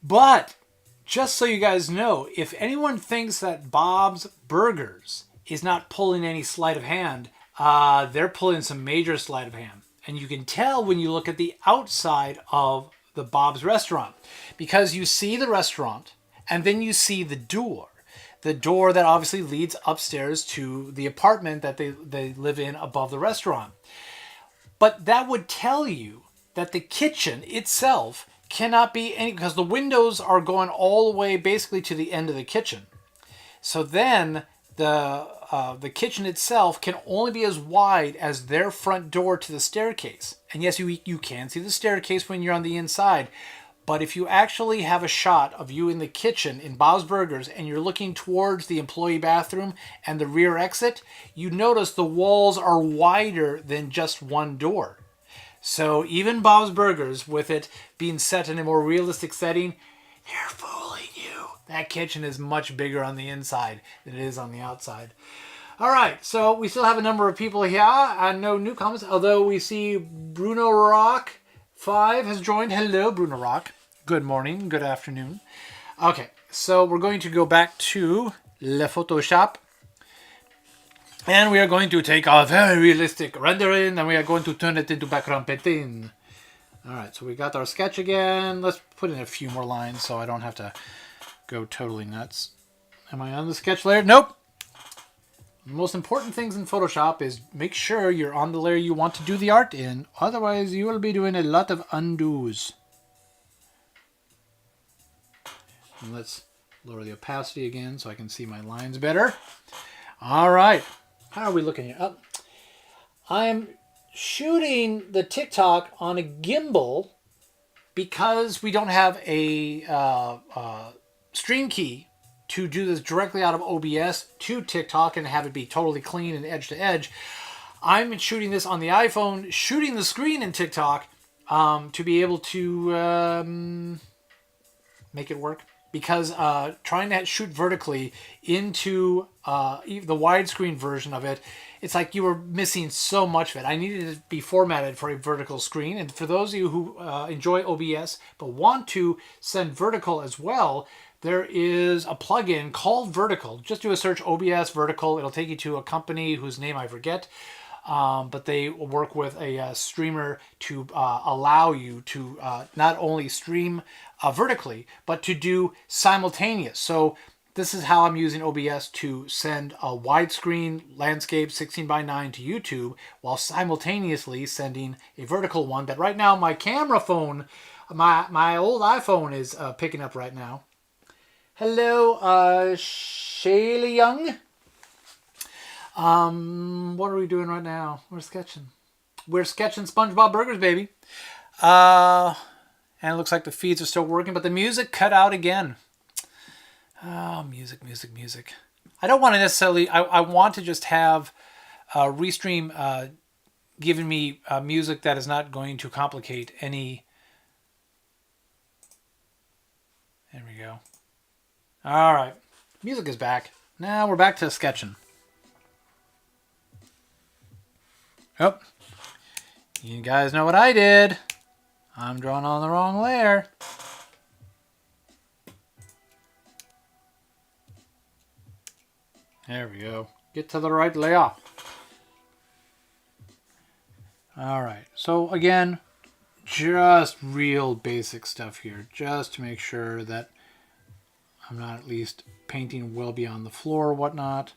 But just so you guys know, if anyone thinks that Bob's Burgers is not pulling any sleight of hand, they're pulling some major sleight of hand. And you can tell when you look at the outside of the Bob's restaurant, because you see the restaurant and then you see the door that obviously leads upstairs to the apartment that they live in above the restaurant. But that would tell you that the kitchen itself cannot be any, because the windows are going all the way basically to the end of the kitchen. So then the kitchen itself can only be as wide as their front door to the staircase. And yes, you can see the staircase when you're on the inside. But if you actually have a shot of you in the kitchen in Bob's Burgers and you're looking towards the employee bathroom and the rear exit, you notice the walls are wider than just one door. So even Bob's Burgers, with it being set in a more realistic setting, they're fooling you. That kitchen is much bigger on the inside than it is on the outside. All right, so we still have a number of people here. No new comments, although we see Bruno Rock 5 has joined. Hello, Bruno Rock. Good morning, good afternoon. Okay, so we're going to go back to Le Photoshop. And we are going to take a very realistic rendering and we are going to turn it into background painting. All right, so we got our sketch again. Let's put in a few more lines so I don't have to go totally nuts. Am I on the sketch layer? Nope. The most important things in Photoshop is make sure you're on the layer you want to do the art in. Otherwise, you will be doing a lot of undos. And let's lower the opacity again so I can see my lines better. All right. How are we looking here? Oh, I'm shooting the TikTok on a gimbal because we don't have a stream key to do this directly out of OBS to TikTok and have it be totally clean and edge to edge. I'm shooting this on the iPhone, shooting the screen in TikTok to be able to make it work. Because trying to shoot vertically into the widescreen version of it, it's like you were missing so much of it. I needed it to be formatted for a vertical screen. And for those of you who enjoy OBS but want to send vertical as well, there is a plugin called Vertical. Just do a search OBS Vertical. It'll take you to a company whose name I forget. But they work with a streamer to allow you to not only stream vertically, but to do simultaneous. So this is how I'm using OBS to send a widescreen landscape 16:9 to YouTube while simultaneously sending a vertical one that right now my camera phone, my old iPhone is picking up right now. Hello, Shayla Young. What are we doing right now? We're sketching SpongeBob Burgers, baby. And it looks like the feeds are still working, but the music cut out again. Oh, music. I don't want to necessarily, I want to just have Restream giving me music that is not going to complicate any. There we go. All right. Music is back. Now we're back to sketching. Oh, you guys know what I did. I'm drawing on the wrong layer. There we go. Get to the right layer. All right. So again, just real basic stuff here, just to make sure that I'm not at least painting well beyond the floor or whatnot.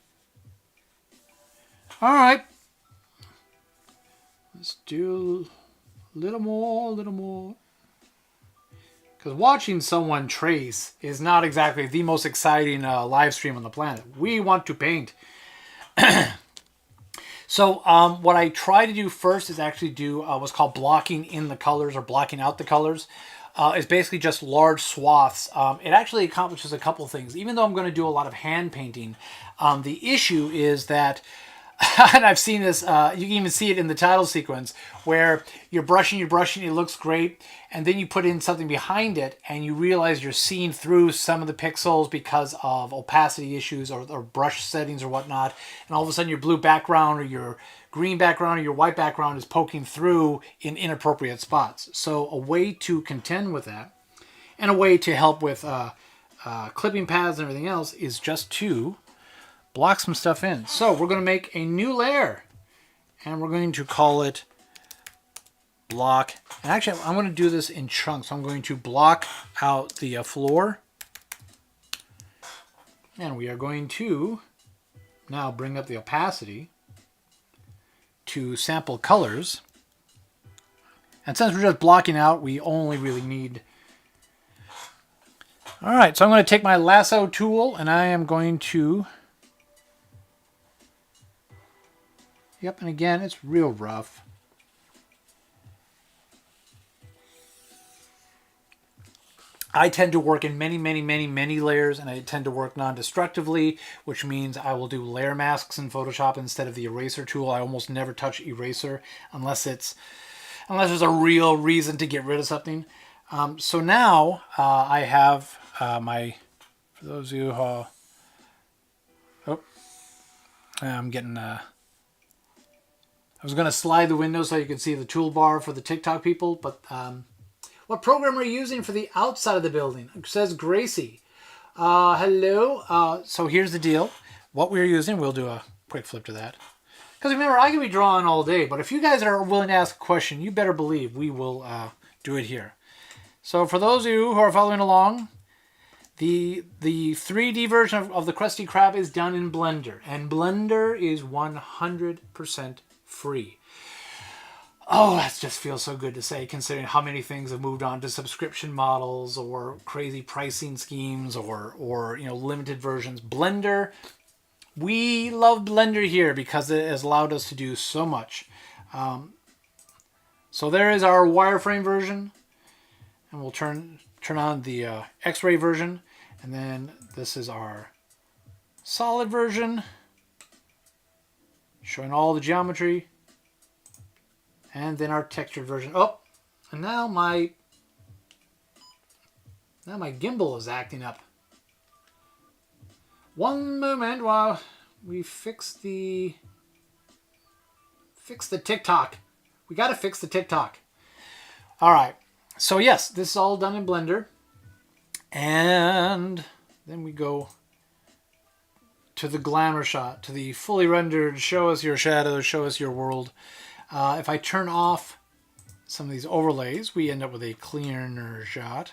All right. Let's do a little more. Because watching someone trace is not exactly the most exciting live stream on the planet. We want to paint. So what I try to do first is actually do what's called blocking in the colors or blocking out the colors. It's basically just large swaths. It actually accomplishes a couple things. Even though I'm going to do a lot of hand painting, the issue is that, and I've seen this, you can even see it in the title sequence, where you're brushing, it looks great, and then you put in something behind it, and you realize you're seeing through some of the pixels because of opacity issues or brush settings or whatnot, and all of a sudden your blue background or your green background or your white background is poking through in inappropriate spots. So a way to contend with that, and a way to help with clipping paths and everything else, is just to block some stuff in. So we're going to make a new layer, and we're going to call it block. And actually, I'm going to do this in chunks. I'm going to block out the floor, and we are going to now bring up the opacity to sample colors. And since we're just blocking out, we only really need... All right, so I'm going to take my lasso tool, and I am going to... Yep, and again, it's real rough. I tend to work in many layers, and I tend to work non-destructively, which means I will do layer masks in Photoshop instead of the eraser tool. I almost never touch eraser unless there's a real reason to get rid of something. So now I have my, for those of you who, I'm getting, I was going to slide the window so you could see the toolbar for the TikTok people, but what program are you using for the outside of the building? It says Gracie. Hello. So here's the deal. What we're using, we'll do a quick flip to that. Because remember, I can be drawing all day, but if you guys are willing to ask a question, you better believe we will do it here. So for those of you who are following along, the 3D version of the Krusty Krab is done in Blender, and Blender is 100% free. Oh, that just feels so good to say, considering how many things have moved on to subscription models or crazy pricing schemes or you know, limited versions. Blender, we love Blender here because it has allowed us to do so much. So there is our wireframe version, and we'll turn on the X-ray version, and then this is our solid version, showing all the geometry. And then our textured version. Oh, and now my gimbal is acting up. One moment while we fix the TikTok. We got to fix the TikTok. All right. So yes, this is all done in Blender. And then we go to the glamour shot, to the fully rendered, show us your shadows, show us your world. If I turn off some of these overlays, we end up with a cleaner shot.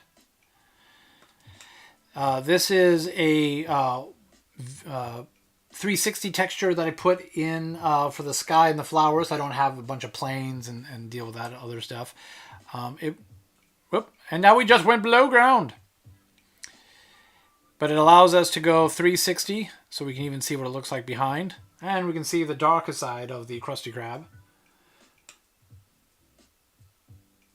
This is a 360 texture that I put in for the sky and the flowers. I don't have a bunch of planes and deal with that other stuff. And now we just went below ground. But it allows us to go 360, so we can even see what it looks like behind. And we can see the darker side of the Krusty Krab.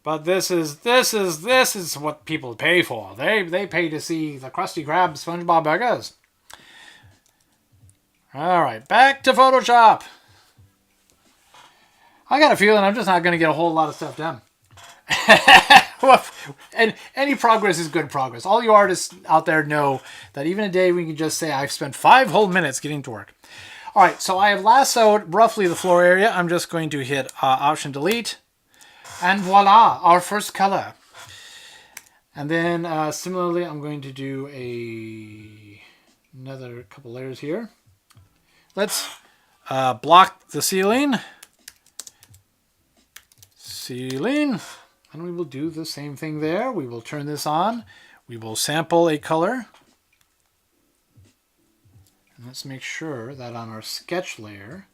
But this is what people pay for. They pay to see the Krusty Krab SpongeBob burgers. All right, back to Photoshop. I got a feeling I'm just not going to get a whole lot of stuff done. And any progress is good progress. All you artists out there know that even a day we can just say I've spent 5 whole minutes getting to work. All right, so I have lassoed roughly the floor area. I'm just going to hit Option Delete. And voila, our first color. And then similarly, I'm going to do another couple layers here. Let's block the ceiling. And we will do the same thing there. We will turn this on. We will sample a color. And let's make sure that on our sketch layer,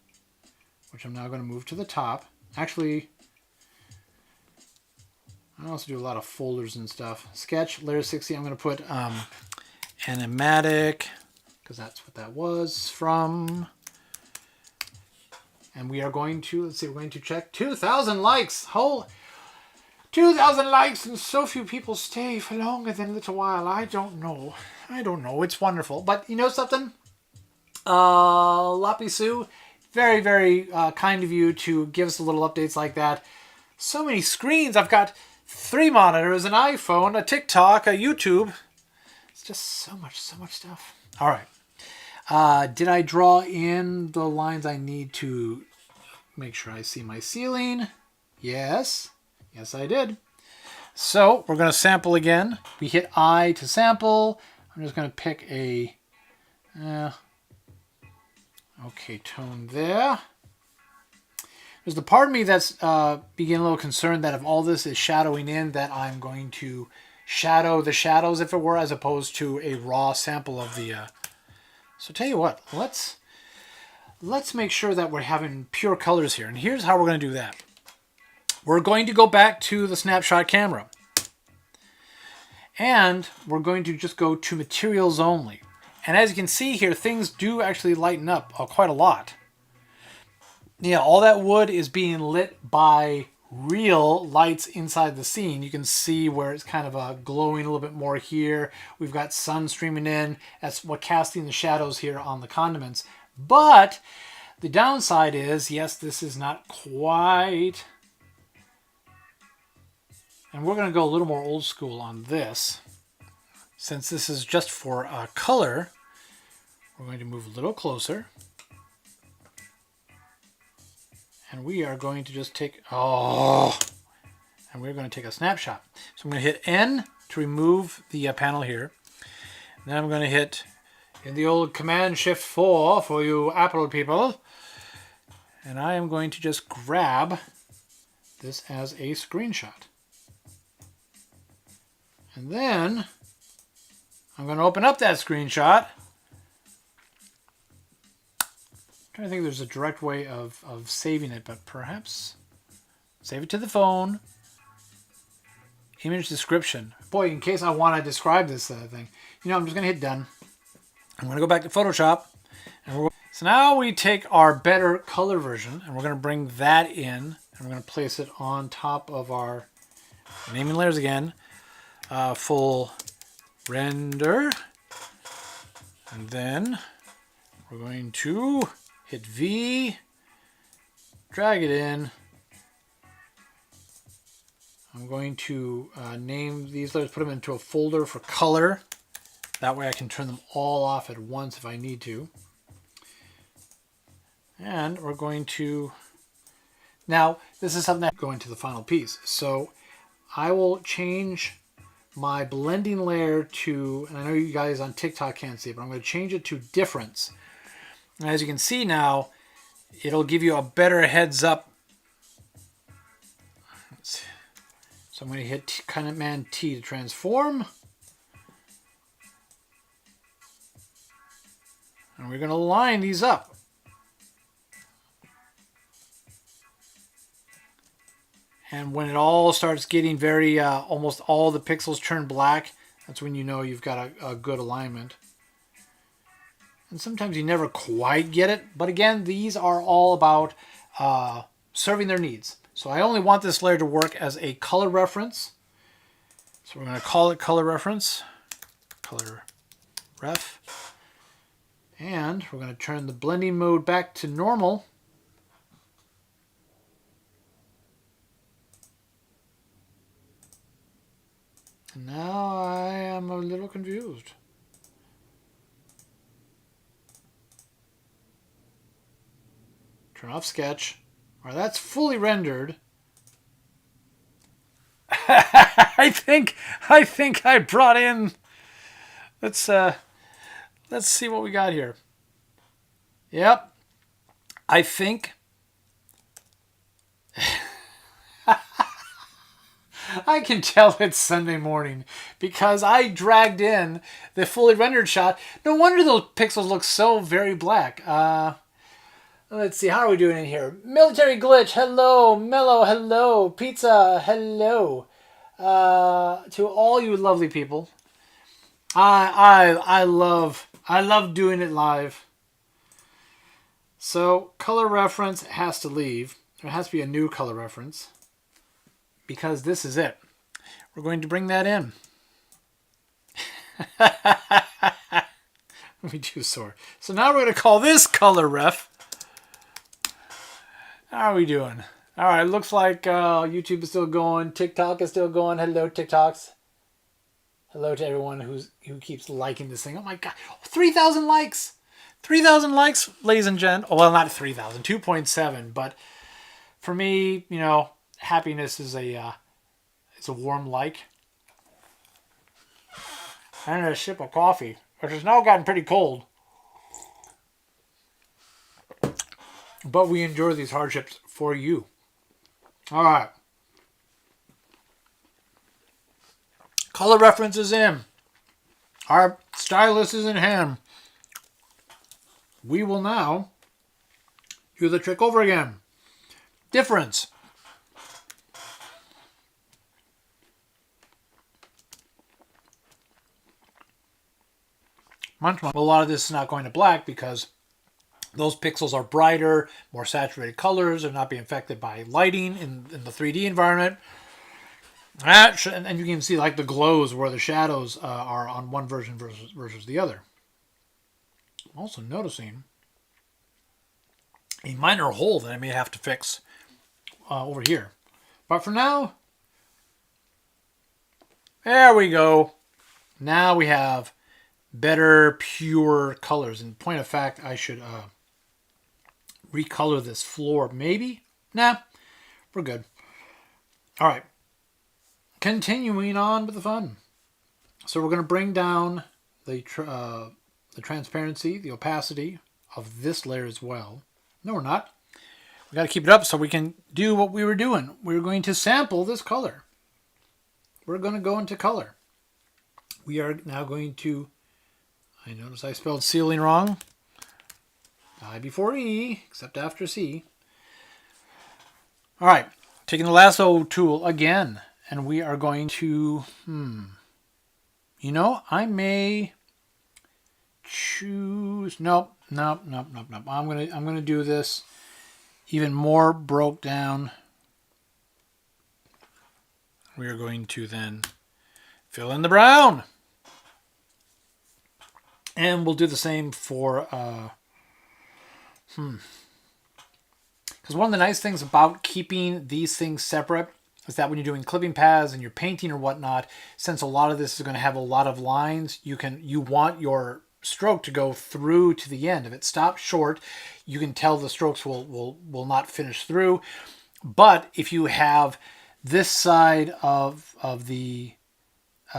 which I'm now going to move to the top. Actually, I also do a lot of folders and stuff. Sketch, layer 60, I'm going to put animatic, because that's what that was from. And we are going to, let's see, we're going to check 2,000 likes. Whole 2,000 likes, and so few people stay for longer than a little while. I don't know. It's wonderful. But you know something? Lappy Sue, very, very kind of you to give us a little updates like that. So many screens. I've got 3 monitors, an iPhone, a TikTok, a YouTube. It's just so much stuff. All right. Did I draw in the lines I need to make sure I see my ceiling? Yes. Yes, I did. So we're going to sample again. We hit I to sample. I'm just going to pick a... okay, tone there. There's the part of me that's beginning a little concerned that if all this is shadowing in, that I'm going to shadow the shadows, if it were, as opposed to a raw sample of the... So tell you what, let's make sure that we're having pure colors here. And here's how we're going to do that. We're going to go back to the snapshot camera. And we're going to just go to materials only. And as you can see here, things do actually lighten up quite a lot. Yeah, all that wood is being lit by real lights inside the scene. You can see where it's kind of glowing a little bit more here. We've got sun streaming in. That's what casting the shadows here on the condiments. But the downside is, yes, this is not quite... And we're going to go a little more old school on this. Since this is just for color, we're going to move a little closer. And we are going to just take, and we're going to take a snapshot. So I'm going to hit N to remove the panel here. And then I'm going to hit in the old Command Shift 4 for you Apple people. And I am going to just grab this as a screenshot. And then I'm going to open up that screenshot. I'm trying to think if there's a direct way of saving it, but perhaps save it to the phone. Image description. Boy, in case I want to describe this thing, I'm just going to hit done. I'm going to go back to Photoshop. So now we take our better color version and we're going to bring that in and we're going to place it on top of our naming layers again. Full render. And then we're going to hit V, drag it in. I'm going to name these layers, put them into a folder for color. That way I can turn them all off at once if I need to. And we're going to... Now, this is something that go into the final piece. So I will change my blending layer to, and I know you guys on TikTok can't see it, but I'm going to change it to difference. And as you can see now, it'll give you a better heads up. So I'm going to hit Command T to transform. And we're going to line these up. And when it all starts getting very, almost all the pixels turn black, that's when you know you've got a good alignment. And sometimes you never quite get it. But again, these are all about serving their needs. So I only want this layer to work as a color reference. So we're going to call it color reference, color ref. And we're going to turn the blending mode back to normal. And now I am a little confused. Turn off sketch. All right, that's fully rendered. I think I brought in. Let's see what we got here. Yep. I think I can tell it's Sunday morning because I dragged in the fully rendered shot. No wonder those pixels look so very black. Let's see, how are we doing in here? Military Glitch, hello. Mellow, hello. Pizza, hello. To all you lovely people. I love doing it live. So color reference has to leave. There has to be a new color reference because this is it. We're going to bring that in. Let me do sore. So now we're going to call this color ref. How are we doing? All right, looks like YouTube is still going. TikTok is still going. Hello, TikToks. Hello to everyone who keeps liking this thing. Oh my God, 3,000 likes. 3,000 likes, ladies and gents. Oh, well, not 3,000, 2.7. But for me, you know, happiness is a warm like. And a sip of coffee, which has now gotten pretty cold. But we endure these hardships for you. All right. Color reference is in. Our stylus is in hand. We will now do the trick over again. Difference. A lot of this is not going to black because those pixels are brighter, more saturated colors. They're not being affected by lighting in the 3D environment. And you can see like the glows where the shadows are on one version versus the other. I'm also noticing a minor hole that I may have to fix over here. But for now, there we go. Now we have better, pure colors. In point of fact, I should recolor this floor. Maybe? Nah, we're good. All right. Continuing on with the fun. So we're going to bring down the transparency, the opacity of this layer as well. No, we're not. We got to keep it up so we can do what we were doing. We're going to sample this color. We're going to go into color. We are now going to, I notice I spelled ceiling wrong. I before E, except after C. All right, taking the lasso tool again. And we are going to, you know, I may choose, nope. I'm gonna do this even more broke down. We are going to then fill in the brown. And we'll do the same for, because one of the nice things about keeping these things separate is that when you're doing clipping paths and you're painting or whatnot, since a lot of this is going to have a lot of lines, you want your stroke to go through to the end. If it stops short, you can tell the strokes will not finish through. But if you have this side of the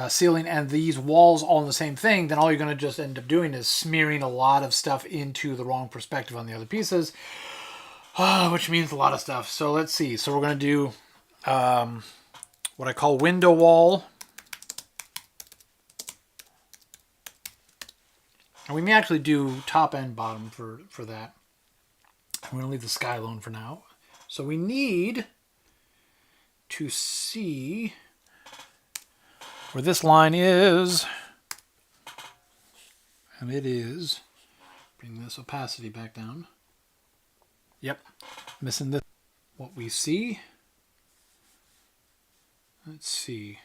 ceiling and these walls all in the same thing, then all you're going to just end up doing is smearing a lot of stuff into the wrong perspective on the other pieces, which means a lot of stuff. So let's see. So we're going to do what I call window wall. And we may actually do top and bottom for that. I'm going to leave the sky alone for now. So we need to see where this line is. And it is, bring this opacity back down. Yep, missing this. What we see. Let's see.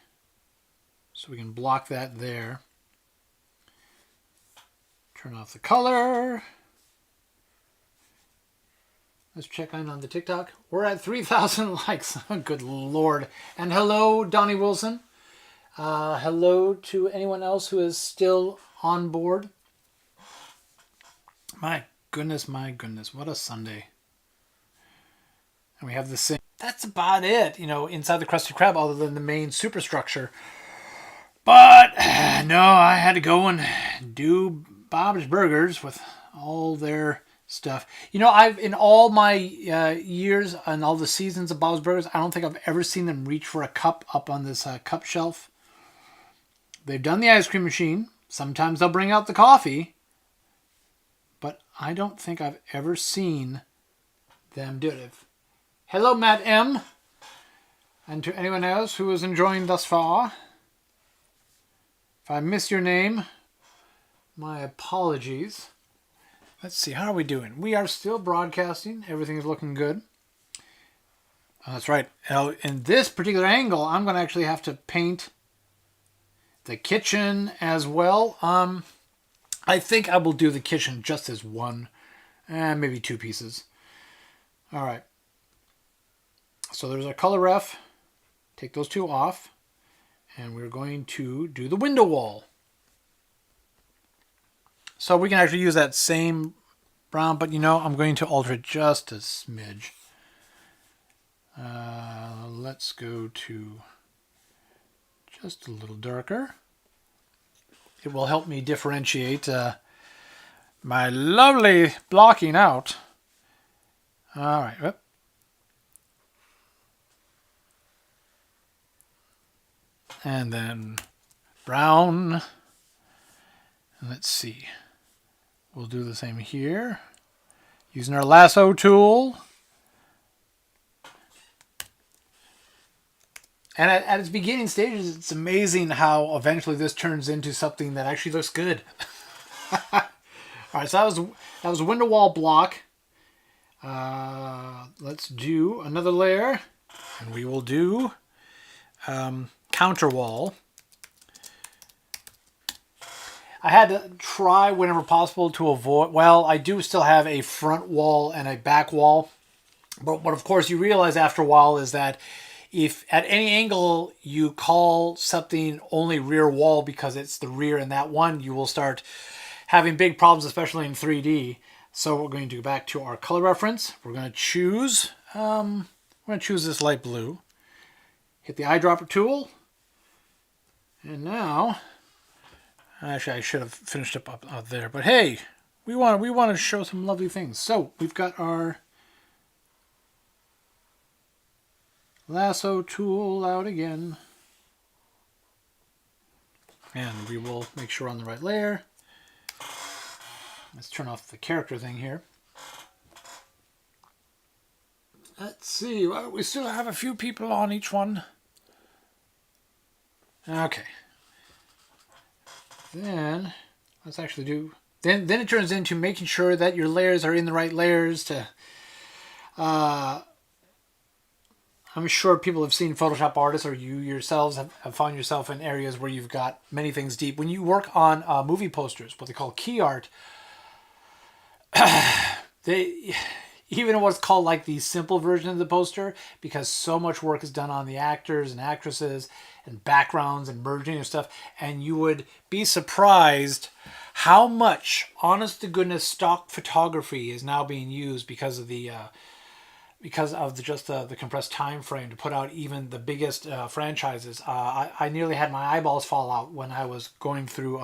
So we can block that there. Turn off the color. Let's check in on the TikTok. We're at 3,000 likes. Good Lord. And hello, Donnie Wilson. Hello to anyone else who is still on board. My goodness. What a Sunday. And we have the same. That's about it, you know, inside the Krusty Krab, other than the main superstructure. But no, I had to go and do Bob's Burgers with all their stuff. You know, in all my years and all the seasons of Bob's Burgers, I don't think I've ever seen them reach for a cup up on this cup shelf. They've done the ice cream machine. Sometimes they'll bring out the coffee. But I don't think I've ever seen them do it. Hello, Matt M. And to anyone else who is enjoying thus far. If I miss your name, my apologies. Let's see, how are we doing? We are still broadcasting. Everything is looking good. That's right. Now, in this particular angle, I'm going to actually have to paint the kitchen as well. I think I will do the kitchen just as one, maybe two pieces. All right. So there's our color ref. Take those two off. And we're going to do the window wall. So we can actually use that same brown, but I'm going to alter it just a smidge. Let's go to just a little darker. It will help me differentiate my lovely blocking out. All right. And then brown. And let's see. We'll do the same here. Using our lasso tool. And at its beginning stages, it's amazing how eventually this turns into something that actually looks good. All right, so that was a window wall block. Let's do another layer. And we will do counter wall. I had to try whenever possible to avoid, well, I do still have a front wall and a back wall. But what of course you realize after a while is that if at any angle you call something only rear wall because it's the rear in that one, you will start having big problems, especially in 3D. So we're going to go back to our color reference. We're going to choose, this light blue. Hit the eyedropper tool. And now, actually I should have finished up there, but hey, we want to show some lovely things. So we've got our lasso tool out again. And we will make sure we're on the right layer. Let's turn off the character thing here. Let's see. Well, we still have a few people on each one. Okay. Then let's actually do. Then it turns into making sure that your layers are in the right layers. I'm sure people have seen Photoshop artists, or you yourselves have found yourself in areas where you've got many things deep. When you work on movie posters, what they call key art, they even what's called like the simple version of the poster, because so much work is done on the actors and actresses and backgrounds and merging and stuff, and you would be surprised how much honest to goodness stock photography is now being used because of the compressed time frame to put out even the biggest franchises. I nearly had my eyeballs fall out when I was going through.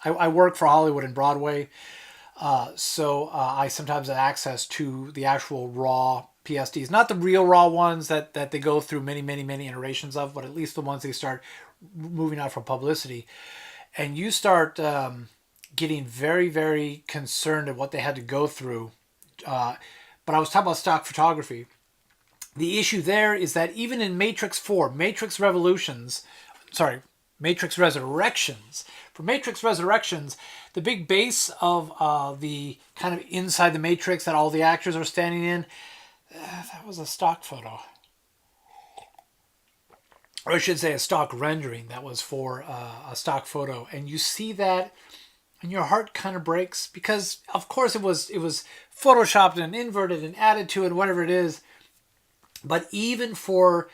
I work for Hollywood and Broadway, so I sometimes have access to the actual raw PSDs, not the real raw ones that they go through many iterations of, but at least the ones they start moving out for publicity, and you start getting very, very concerned at what they had to go through. But I was talking about stock photography. The issue there is that even in Matrix Resurrections, for Matrix Resurrections, the big base of the kind of inside the Matrix that all the actors are standing in, that was a stock photo. Or I should say a stock rendering that was for a stock photo. And you see that, and your heart kind of breaks, because of course it was photoshopped and inverted and added to it, whatever it is. But even for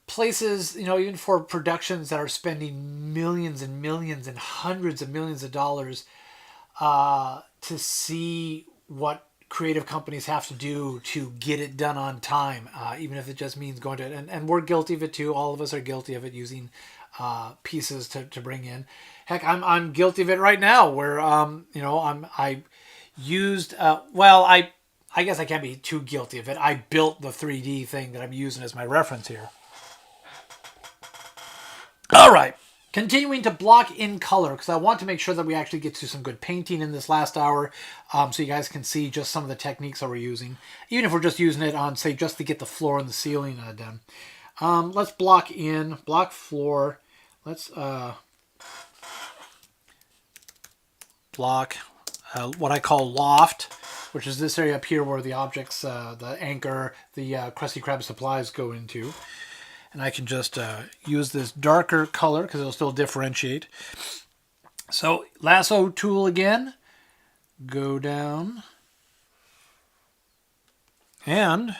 places, even for productions that are spending millions and millions and hundreds of millions of dollars to see what creative companies have to do to get it done on time, even if it just means going to it. And we're guilty of it too. All of us are guilty of it, using pieces to bring in. Heck, I'm guilty of it right now, where I used I guess I can't be too guilty of it. I built the 3D thing that I'm using as my reference here. All right, continuing to block in color, because I want to make sure that we actually get to some good painting in this last hour, so you guys can see just some of the techniques that we're using, even if we're just using it on, say, just to get the floor and the ceiling done. Let's block floor. Let's block what I call loft, which is this area up here where the objects, the anchor, the Krusty Krab supplies go into. And I can just use this darker color because it'll still differentiate. So lasso tool again, go down, and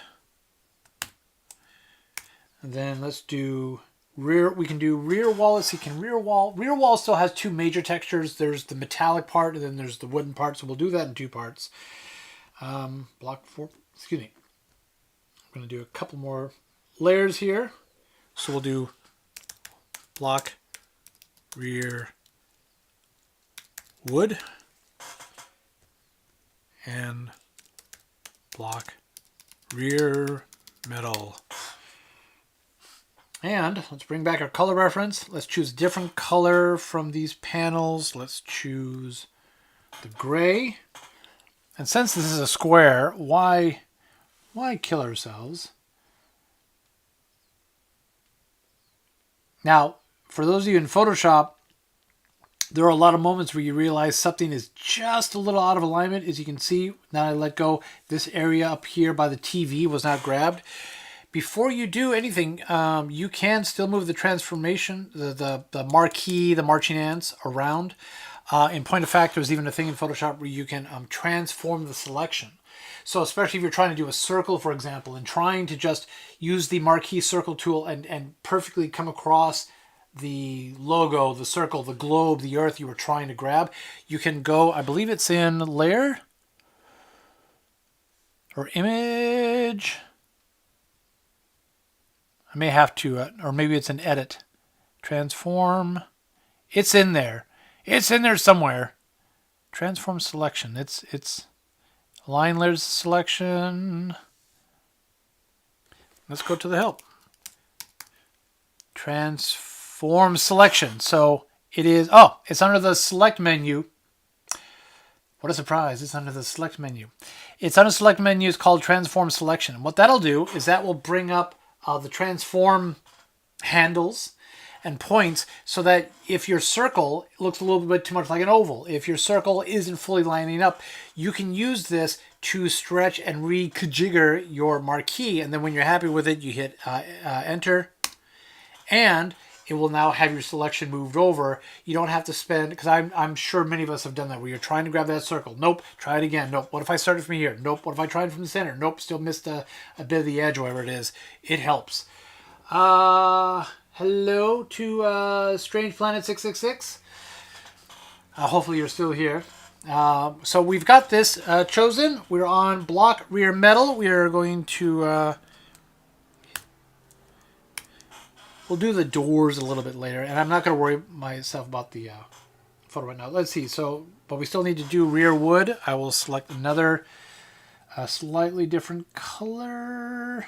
then let's do rear. We can do rear wall. Let's see, rear wall still has two major textures. There's the metallic part and then there's the wooden part. So we'll do that in two parts. Block 4, excuse me. I'm going to do a couple more layers here. So we'll do block rear wood and block rear metal. And let's bring back our color reference. Let's choose a different color from these panels. Let's choose the gray. And since this is a square, why kill ourselves? Now, for those of you in Photoshop, there are a lot of moments where you realize something is just a little out of alignment. As you can see, now I let go, this area up here by the TV was not grabbed. Before you do anything, you can still move the transformation, the marquee, the marching ants around. In point of fact, there's even a thing in Photoshop where you can transform the selection. So especially if you're trying to do a circle, for example, and trying to just use the marquee circle tool and perfectly come across the logo, the circle, the globe, the earth you were trying to grab, you can go, I believe it's in layer or image. I may have to, or maybe it's an edit. Transform. It's in there. It's in there somewhere. Transform selection. It's align layers selection. Let's go to the help. Transform selection. So it is, it's under the select menu. What a surprise. It's under the select menu. It's under select menu. It's called transform selection. And what that'll do is that will bring up the transform handles and points so that if your circle looks a little bit too much like an oval, if your circle isn't fully lining up, you can use this to stretch and rejigger your marquee. And then when you're happy with it, you hit enter, and it will now have your selection moved over. You don't have to spend, because I'm sure many of us have done that, where you're trying to grab that circle. Nope, try it again. Nope, what if I started from here? Nope, what if I tried from the center? Nope, still missed a bit of the edge, whatever it is. It helps. Hello to Strange Planet 666. Hopefully you're still here. So we've got this chosen. We're on block rear metal. We are going to... we'll do the doors a little bit later, and I'm not going to worry myself about the photo right now. Let's see. So, but we still need to do rear wood. I will select another slightly different color.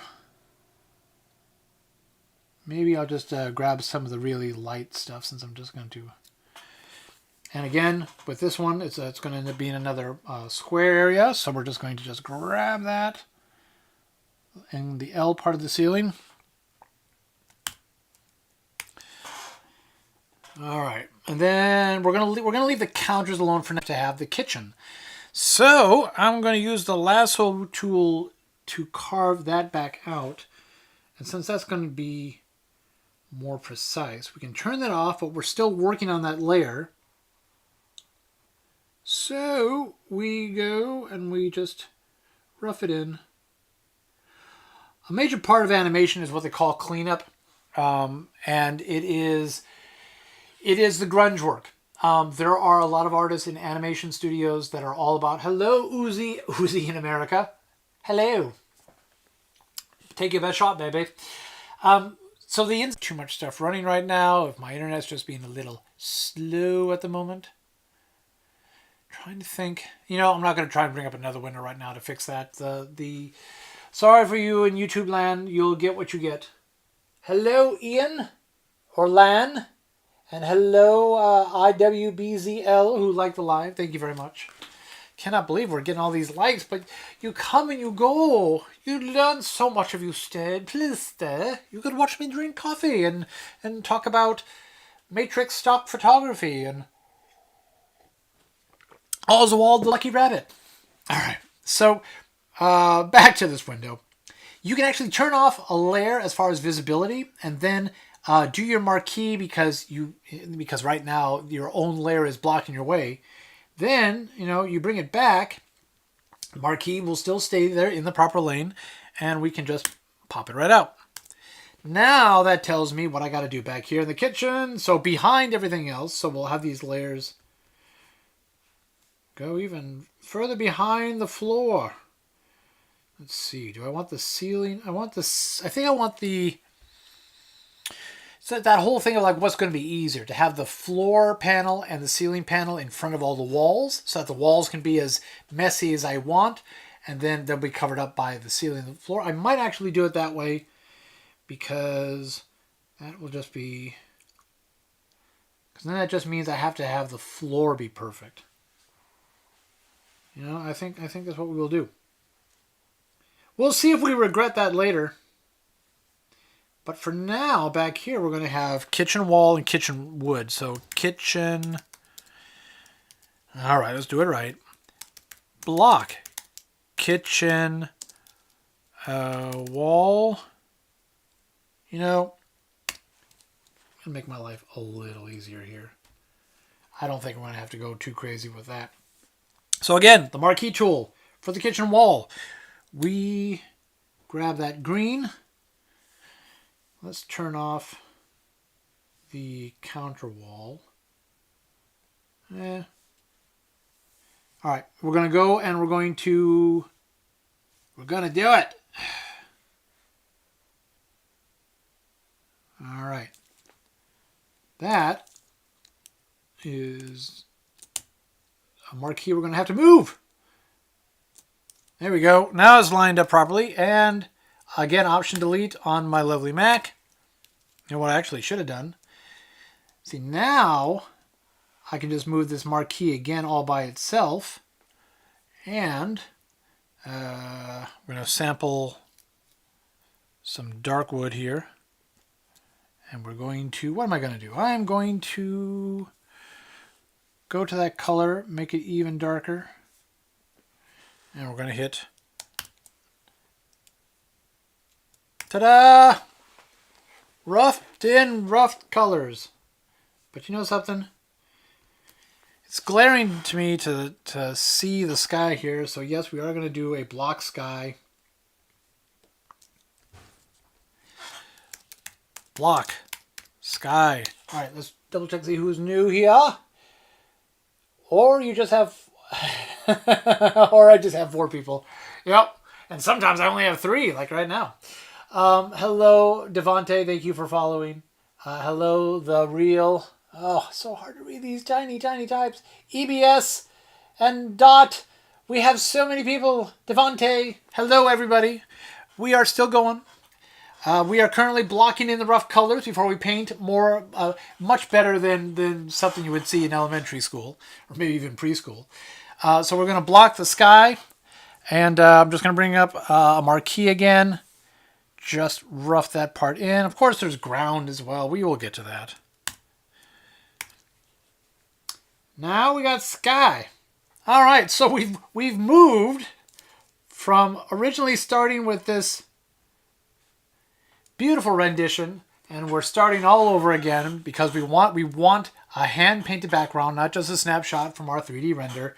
Maybe I'll just grab some of the really light stuff, since I'm just going to. And again, with this one, it's going to end up being another square area. So we're just going to just grab that in the L part of the ceiling. All right, and then we're gonna leave the counters alone for now to have the kitchen. So I'm going to use the lasso tool to carve that back out, and since that's going to be more precise, we can turn that off. But we're still working on that layer. So we go and we just rough it in. A major part of animation is what they call cleanup, and it is the grunge work. There are a lot of artists in animation studios that are all about, hello, Uzi in America. Hello. Take your best shot, baby. So too much stuff running right now. If my internet's just being a little slow at the moment. Trying to think. I'm not going to try and bring up another window right now to fix that. Sorry for you in YouTube land. You'll get what you get. Hello, Ian. Or Lan. And hello, IWBZL, who liked the live. Thank you very much. Cannot believe we're getting all these likes, but you come and you go. You learn so much if you stayed. Please stay. You could watch me drink coffee and talk about Matrix stock photography. And Oswald the Lucky Rabbit. All right, so back to this window. You can actually turn off a layer as far as visibility, and then do your marquee because right now your own layer is blocking your way. Then you bring it back. Marquee will still stay there in the proper lane, and we can just pop it right out. Now that tells me what I got to do back here in the kitchen. So behind everything else, so we'll have these layers go even further behind the floor. Let's see. Do I want the ceiling? I think I want the... So that whole thing of like what's going to be easier, to have the floor panel and the ceiling panel in front of all the walls, so that the walls can be as messy as I want, and then they'll be covered up by the ceiling and the floor. I might actually do it that way, because that will just be... Because then that just means I have to have the floor be perfect. I think that's what we will do. We'll see if we regret that later. But for now, back here, we're going to have kitchen wall and kitchen wood. So kitchen... All right, let's do it right. Block. Kitchen wall... I'll make my life a little easier here. I don't think we're going to have to go too crazy with that. So again, the marquee tool for the kitchen wall. We grab that green. Let's turn off the counter wall. All right, we're going to go and we're going to do it. All right. That is a marquee we're going to have to move. There we go. Now it's lined up properly. And again, Option Delete on my lovely Mac. And what I actually should have done. See, now I can just move this marquee again all by itself. And we're going to sample some dark wood here. And we're going to, what am I going to do? I'm going to go to that color, make it even darker. And we're going to hit, ta-da! Roughed colors. But you know something? It's glaring to me to see the sky here. So yes, we are going to do a block sky. Block. Sky. All right, let's double check to see who's new here. Or you just have... or I just have 4 people. Yep. And sometimes I only have 3, like right now. Hello, Devante. Thank you for following. Hello, The Real. Oh, so hard to read these tiny, tiny types. EBS and Dot. We have so many people. Devante. Hello, everybody. We are still going. We are currently blocking in the rough colors before we paint more, much better than something you would see in elementary school, or maybe even preschool. So we're going to block the sky, and I'm just going to bring up a marquee again. Just rough that part in. Of course, there's ground as well. We will get to that. Now we got sky. All right, so we've moved from originally starting with this beautiful rendition, and we're starting all over again because we want a hand-painted background, not just a snapshot from our 3D render.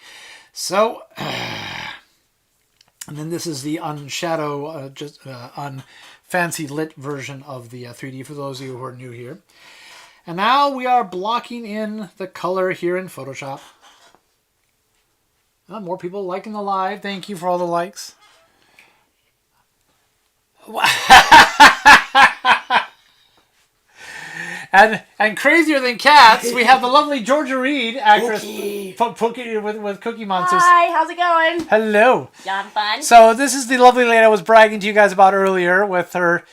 So, and then this is the unshadow, unfancy lit version of the 3D for those of you who are new here. And now we are blocking in the color here in Photoshop. More people liking the live. Thank you for all the likes. And crazier than cats, we have the lovely Georgia Reed, actress, Pookie with Cookie Monsters. Hi, how's it going? Hello. You having fun? So this is the lovely lady I was bragging to you guys about earlier with her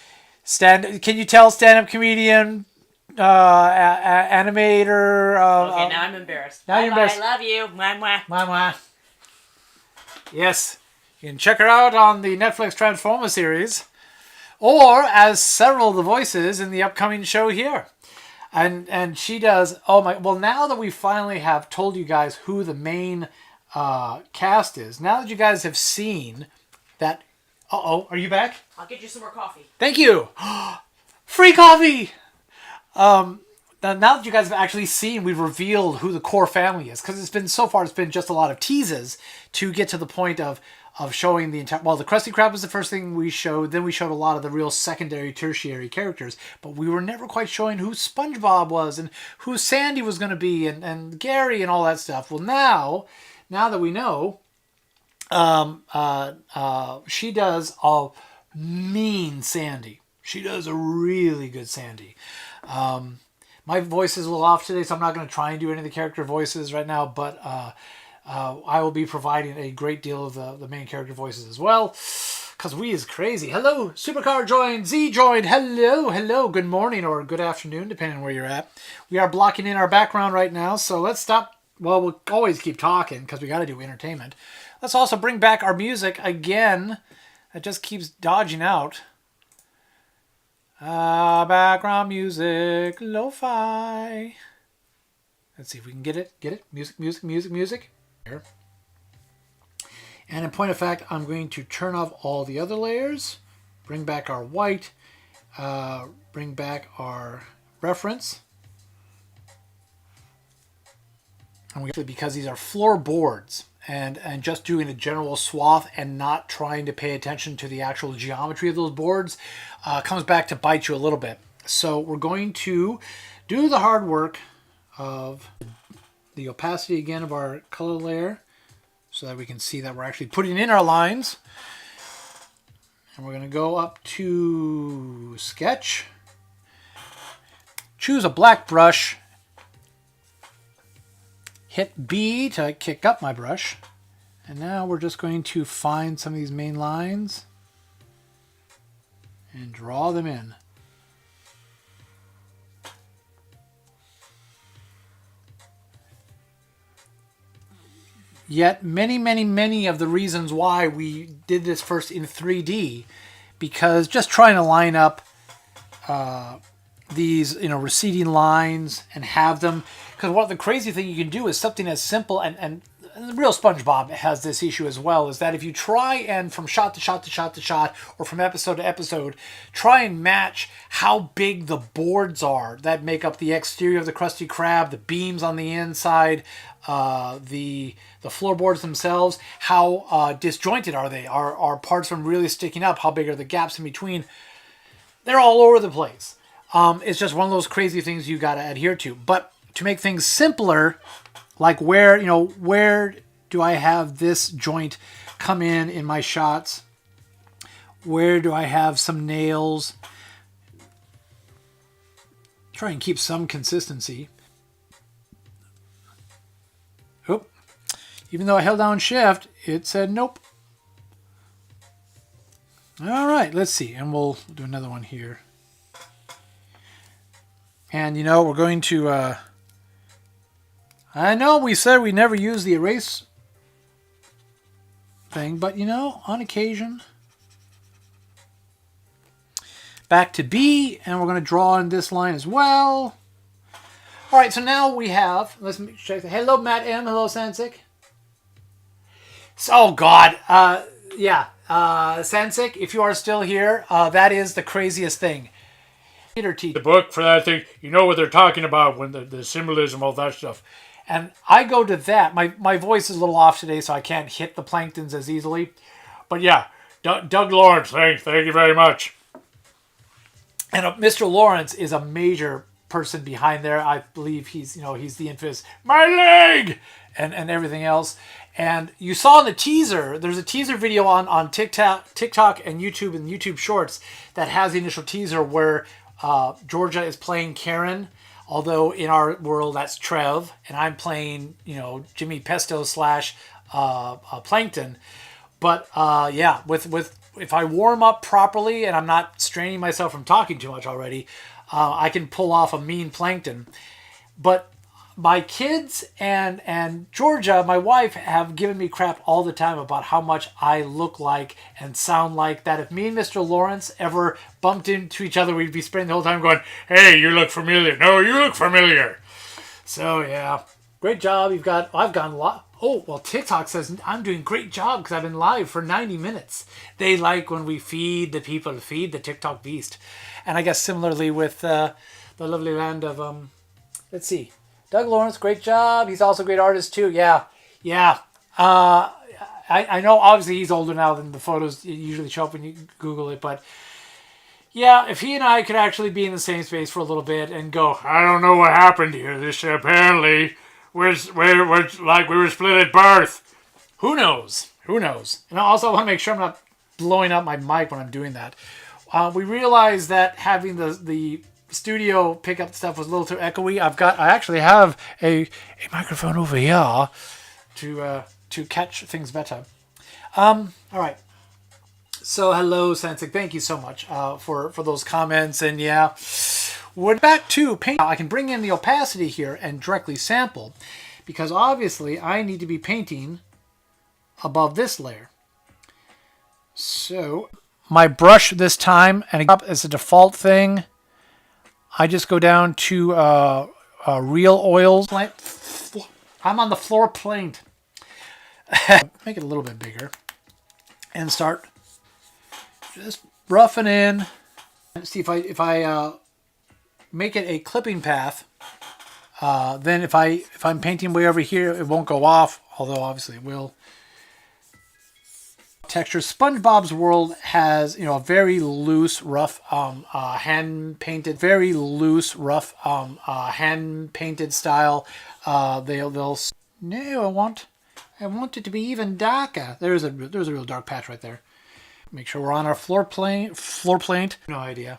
can you tell stand-up comedian, animator. Okay, now I'm embarrassed. Now you're embarrassed. I love you. Mwah, mwah. Mwah, mwah. Yes, you can check her out on the Netflix Transformer series, or as several of the voices in the upcoming show here. And she does, oh my, well, now that we finally have told you guys who the main cast is. Now that you guys have seen that... Uh-oh, are you back? I'll get you some more coffee. Thank you! Free coffee! Now that you guys have actually seen, we've revealed who the core family is. Because so far it's been just a lot of teases to get to the point of showing the entire... Well, the Krusty Krab was the first thing we showed. Then we showed a lot of the real secondary, tertiary characters. But we were never quite showing who SpongeBob was and who Sandy was going to be and Gary and all that stuff. Well, now that we know, she does a mean Sandy. She does a really good Sandy. My voice is a little off today, so I'm not going to try and do any of the character voices right now, but I will be providing a great deal of the main character voices as well, because we is crazy. Hello, Supercar joined, Z joined, hello, good morning or good afternoon, depending on where you're at. We are blocking in our background right now, so let's stop. Well, we'll always keep talking, because we got to do entertainment. Let's also bring back our music again. It just keeps dodging out. Background music, lo-fi. Let's see if we can get it. Get it? Music. Here. And in point of fact, I'm going to turn off all the other layers. Bring back our white. Bring back our reference. And because these are floorboards. And just doing a general swath and not trying to pay attention to the actual geometry of those boards comes back to bite you a little bit. So we're going to do the hard work of the opacity again of our color layer so that we can see that we're actually putting in our lines. And we're going to go up to Sketch, choose a black brush, hit B to kick up my brush. And now we're just going to find some of these main lines and draw them in. Yet many of the reasons why we did this first in 3D, because just trying to line up these receding lines and have them, because what the crazy thing you can do is something as simple, and the real SpongeBob has this issue as well, is that if you try and from shot to shot or from episode to episode try and match how big the boards are that make up the exterior of the Krusty Krab, the beams on the inside, the floorboards themselves, how disjointed are they, are parts of them really sticking up, how big are the gaps in between, they're all over the place. It's just one of those crazy things you got to adhere to. But to make things simpler, like where do I have this joint come in my shots? Where do I have some nails? Try and keep some consistency. Oop. Even though I held down Shift, it said nope. All right, let's see. And we'll do another one here. And, we're going to... I know we said we never use the erase thing, but, on occasion. Back to B, and we're going to draw in this line as well. All right, so now we have... Let's check. Hello, Matt M. Hello, Sansic. Oh, God. Sansic, if you are still here, that is the craziest thing. The book for that thing, you know what they're talking about when the symbolism, all that stuff. And I go to that. My voice is a little off today, so I can't hit the planktons as easily. But yeah, Doug Lawrence, thank you very much. And Mr. Lawrence is a major person behind there. I believe he's the infamous "my leg" and everything else. And you saw in the teaser, there's a teaser video on TikTok and YouTube and YouTube Shorts that has the initial teaser where Georgia is playing Karen, although in our world that's Trev, and I'm playing, Jimmy Pesto / Plankton. But with if I warm up properly and I'm not straining myself from talking too much already, I can pull off a mean Plankton. But my kids and Georgia, my wife, have given me crap all the time about how much I look like and sound like that. If me and Mr. Lawrence ever bumped into each other, we'd be spending the whole time going, "Hey, you look familiar. No, you look familiar." So yeah, great job. I've gone Oh, well, TikTok says I'm doing great job because I've been live for 90 minutes. They like when we feed the people, feed the TikTok beast. And I guess similarly with the lovely land of, let's see, Doug Lawrence, great job. He's also a great artist too. Yeah. I know obviously he's older now than the photos usually show up when you Google it, but yeah, if he and I could actually be in the same space for a little bit and go, I don't know what happened here. This apparently we're like we were split at birth. Who knows? Who knows? And I also want to make sure I'm not blowing up my mic when I'm doing that. We realized that having the studio pick up stuff was a little too echoey. I actually have a microphone over here to catch things better. All right. So hello, Sensik. Thank you so much for those comments. And yeah, we're back to paint. I can bring in the opacity here and directly sample because obviously I need to be painting above this layer. So my brush this time, and up as a default thing, I just go down to real oils. I'm on the floor plane. Make it a little bit bigger and start just roughing in. See if I make it a clipping path, then if I'm painting way over here, it won't go off, although obviously it will. Texture. SpongeBob's World has, a very loose, rough, hand painted style. They'll. No, I want it to be even darker. There's a real dark patch right there. Make sure we're on our floor plane. No idea.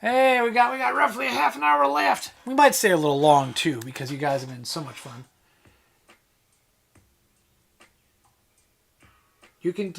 Hey, we got roughly a half an hour left. We might stay a little long too because you guys have been so much fun. You can